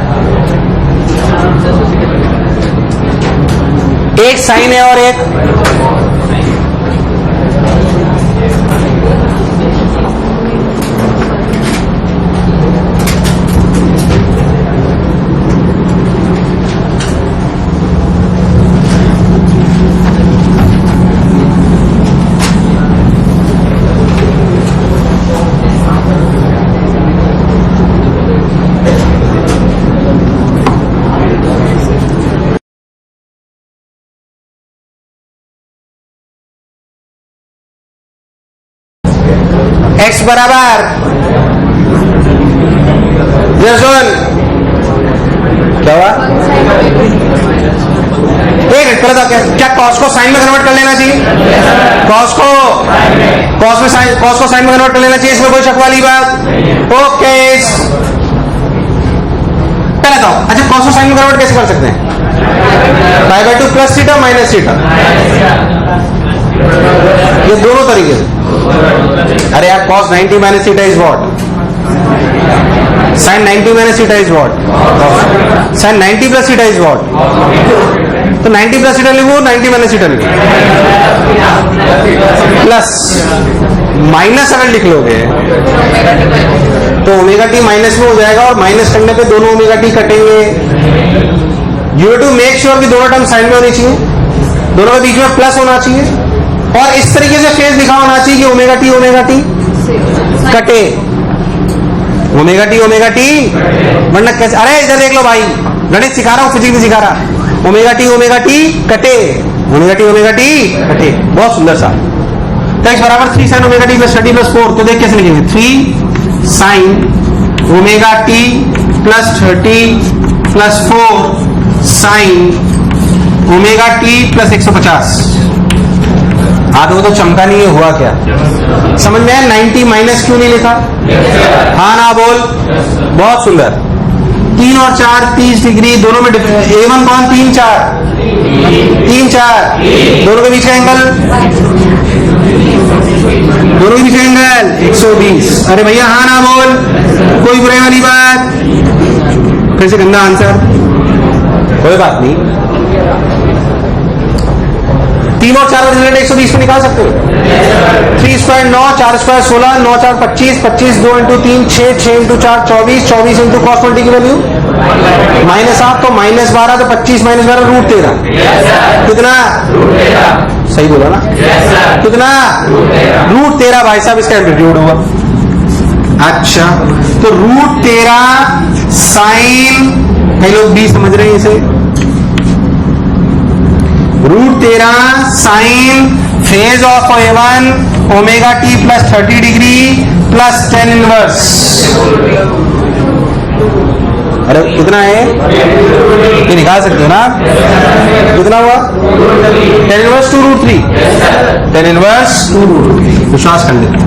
एक साइन है और एक x बराबर सुन, क्या हुआ? एक पहले क्या कॉस को साइन में कन्वर्ट कर लेना चाहिए? कॉस को साइन में कन्वर्ट कर लेना चाहिए, इसमें कोई शक वाली बात? ओके, पहले तो अच्छा, कॉस को साइन में कन्वर्ट कैसे कर सकते हैं? π/2 प्लस थीटा माइनस थीटा, ये दोनों तरीके से। अरे यार, cos 90 minus theta is what? sin 90 minus theta is what? sin 90 plus theta is what? तो 90 प्लस थीटा लिखो, 90 माइनस थीटा लिखो, प्लस माइनस अगर लिख लोगे तो ओमेगा टी माइनस में हो जाएगा, और माइनस करने पे दोनों ओमेगा टी कटेंगे। You have to make sure कि दोनों टर्म साइन में होनी चाहिए, दोनों के बीच में प्लस होना चाहिए, और इस तरीके से फेस दिखा होना चाहिए कि ओमेगा टी कटे, ओमेगा टी वरना कैसे? अरे इधर देख लो भाई, गणित सिखा रहा हूं, फिजिक्स सिखा रहा। ओमेगा टी कटे, ओमेगा टी कटे, बहुत सुंदर सा। तो x बराबर 3 sign omega T plus 30 plus 4, तो देख कैसे लिखेंगे? 3 sign omega T plus 30 plus 4 sign omega T plus 150। हाथों तो चमका नहीं है, हुआ क्या? समझ में आया? 90 माइनस क्यों नहीं लिखा? हाँ ना बोल। बहुत सुंदर। 3 और 4 30 डिग्री, दोनों में A1 कौन? 3 4 3 4, दोनों के बीच का एंगल, दोनों के बीच का एंगल 120। अरे भैया हाँ ना बोल, कोई बुराई वाली बात? फिर से गंदा आंसर, कोई बात नहीं। 3 और 4 रिजल्ट 120 में निकाल सकते हो। 3 square 9, 4 square 16, 9 4 25, 25 2 into 3 6, 6 into 4 24, 24 into cos 20 की वैल्यू -8, तो -12, तो 25 -12 रूट 13। कितना? सही बोला ना? कितना? रूट 13 भाई साहब, इसका एम्पलीट्यूड हुआ। अच्छा, तो रूट 13 साइन, कई लोग भी समझ रहे हैं इसे, root 13 sine phase of A1 omega T plus 30 degree plus 10 inverse. अरे कितना है ये निकाल सकते हो ना? कितना हुआ? 10 इनवर्स 2 रूट 3, 10 इनवर्स 2 रूट 3। विश्वास कर लेते।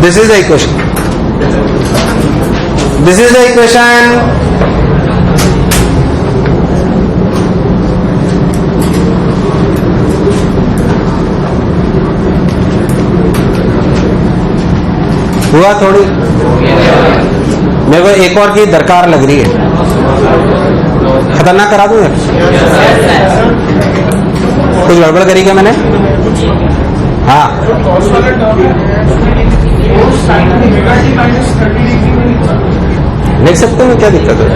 This is the equation, this is the equation. हुआ थोड़ी, मेरे को एक और की दरकार लग रही है, खतरनाक करा दूं यार? कुछ गड़बड़ करी क्या मैंने? हाँ, लिख सकते हो, क्या दिक्कत है?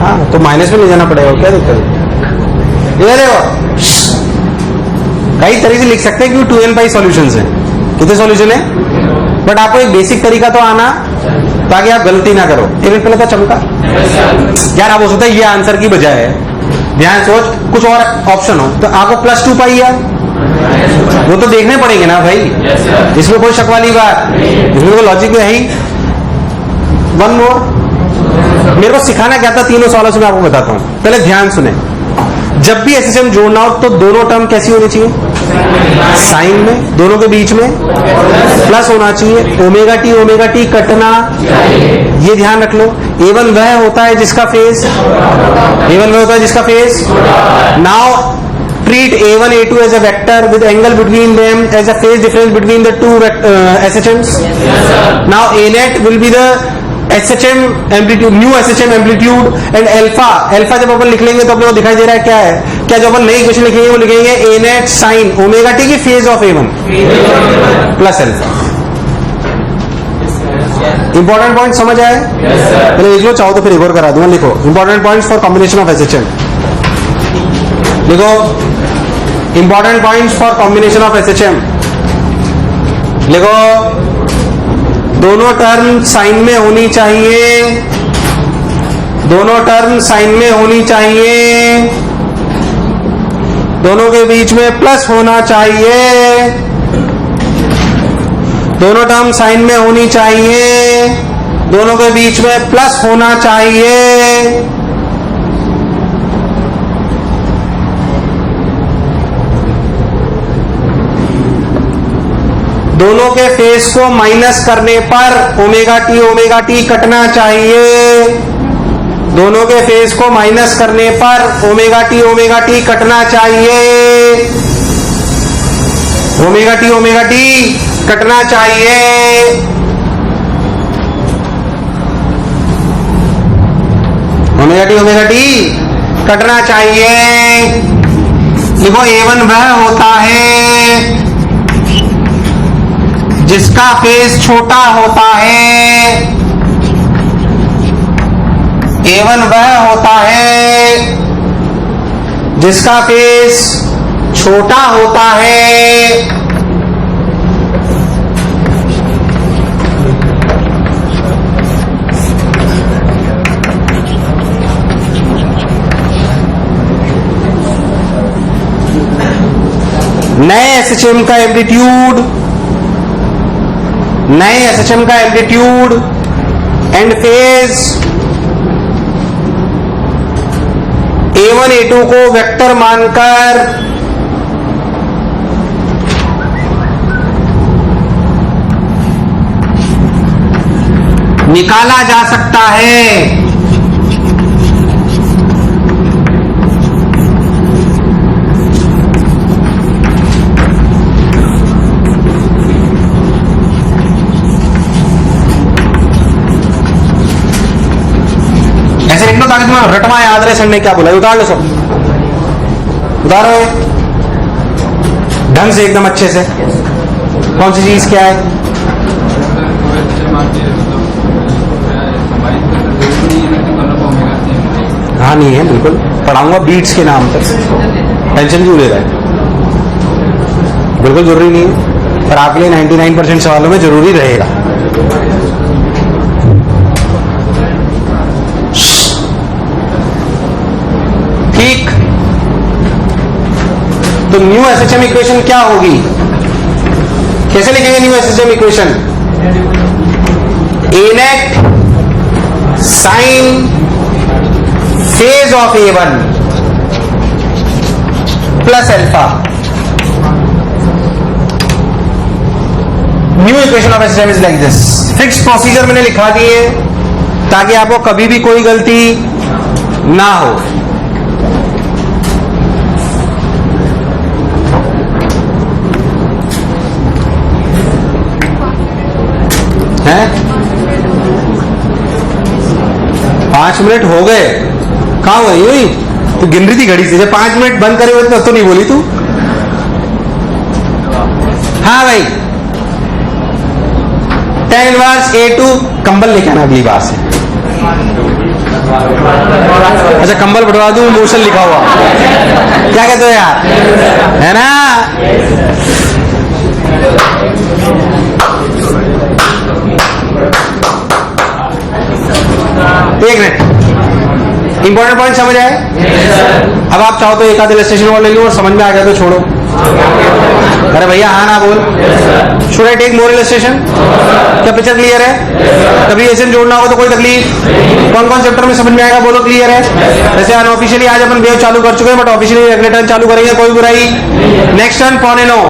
हाँ, तो माइनस में ले जाना पड़ेगा, क्या दिक्कत है? ये देखो, कई तरीके से लिख सकते हैं क्योंकि 2n पाई सॉल्यूशंस है। कितने सॉल्यूशन है? बट आपको एक बेसिक तरीका तो आना ताकि आप गलती ना करो। एक मिनट पहले तो चमका यार, आप हो सकता है ये आंसर की बजाय है, ध्यान सोच, कुछ और ऑप्शन हो तो आपको +2 पाई यार, वो तो देखने पड़ेंगे ना भाई, इसमें कोई शक वाली बात, इसमें कोई लॉजिक है ही। 1 मोर, मेरे को सिखाना क्या था तीनों सवालों से मैं आपको बताता हूं। पहले ध्यान सुने, जब भी एसएचएम जोड़ना हो तो दोनों टर्म कैसी होनी चाहिए? साइन में, दोनों के बीच में प्लस होना चाहिए। ओमेगा टी कटना, ये ध्यान रख लो। A1 वह होता है जिसका फेज, A1 वह होता है जिसका phase. Now treat A1 A2 as a vector with angle between them as a phase difference between the two SHMs. Now A net will be the SHM amplitude, new SHM amplitude and alpha जब अपन लिख लेंगे तो अपने को दिखाई दे रहा है क्या है? क्या जो अपन नई इक्वेशन लिखेंगे वो लिखेंगे A net sine omega t की phase of A1 plus alpha. Important point समझ आए? पहले लिख लो, चाहो तो फिर एक और करा दूंगा। लिखो important points for combination of SHM। लिखो important points for combination of SHM। लिखो दोनों टर्म साइन में होनी चाहिए, दोनों टर्म साइन में होनी चाहिए, दोनों के बीच में प्लस होना चाहिए, दोनों टर्म साइन में होनी चाहिए, दोनों के बीच में प्लस होना चाहिए। दोनों के फेस को माइनस करने पर ओमेगा टी कटना चाहिए, दोनों के फेस को माइनस करने पर ओमेगा टी कटना चाहिए, ओमेगा टी कटना चाहिए। ओमेगा टी कटना चाहिए। देखो A1 वह होता है जिसका फेज छोटा होता है, A1 वह होता है जिसका फेज छोटा होता है। नए SHM का एम्पलीट्यूड, नए SHM का amplitude and phase A1 A2 को वेक्टर मानकर निकाला जा सकता है। ऐसे लिख लो ताकि तुम्हें रटवा याद रहे सर ने क्या बोला। उतार लो सब, उतारो ढंग से एकदम अच्छे से। कौन सी चीज क्या है? हाँ नहीं है, बिल्कुल पढ़ाऊंगा बीट्स के नाम पर, टेंशन क्यों ले रहा है? बिल्कुल जरूरी नहीं है, पर आपके लिए 99% सवालों में जरूरी रहेगा। ठीक, तो न्यू एसएचएम इक्वेशन क्या होगी? कैसे लिखेंगे new SHM equation? A net sine phase of A1 plus alpha. New equation of SHM is like this. Fix procedure मैंने लिखा दिए ताकि आपको कभी भी कोई गलती ना हो। हैं? 5 मिनट हो गए, कहां गई हुई? तू गिन रही थी घड़ी से, जब 5 मिनट बंद करे हुए तो नहीं बोली तू? हाँ भाई, tan इनवर्स A2 कंबल लेके आना अगली बार से। अच्छा कंबल बढ़वा दूं, मोशन लिखा हुआ, क्या कहते हो यार, है ना? एक मिनट, इंपॉर्टेंट पॉइंट समझ आए? अब आप चाहो तो एक आध इलस्ट्रेशन और ले लो, और समझ में आ गया तो छोड़ो। अरे भैया हाँ ना बोल। Should I take more illustration? क्या पिक्चर क्लियर है? कभी ऐसे जोड़ना हो तो कोई तकलीफ? कौन कौन चैप्टर में समझ में आएगा बोलो क्लियर है? वैसे अनऑफिशियली आज अपन वेव चालू कर चुके हैं, बट ऑफिशियली अगले टर्न चालू करेंगे, कोई बुराई। Next turn 8:45।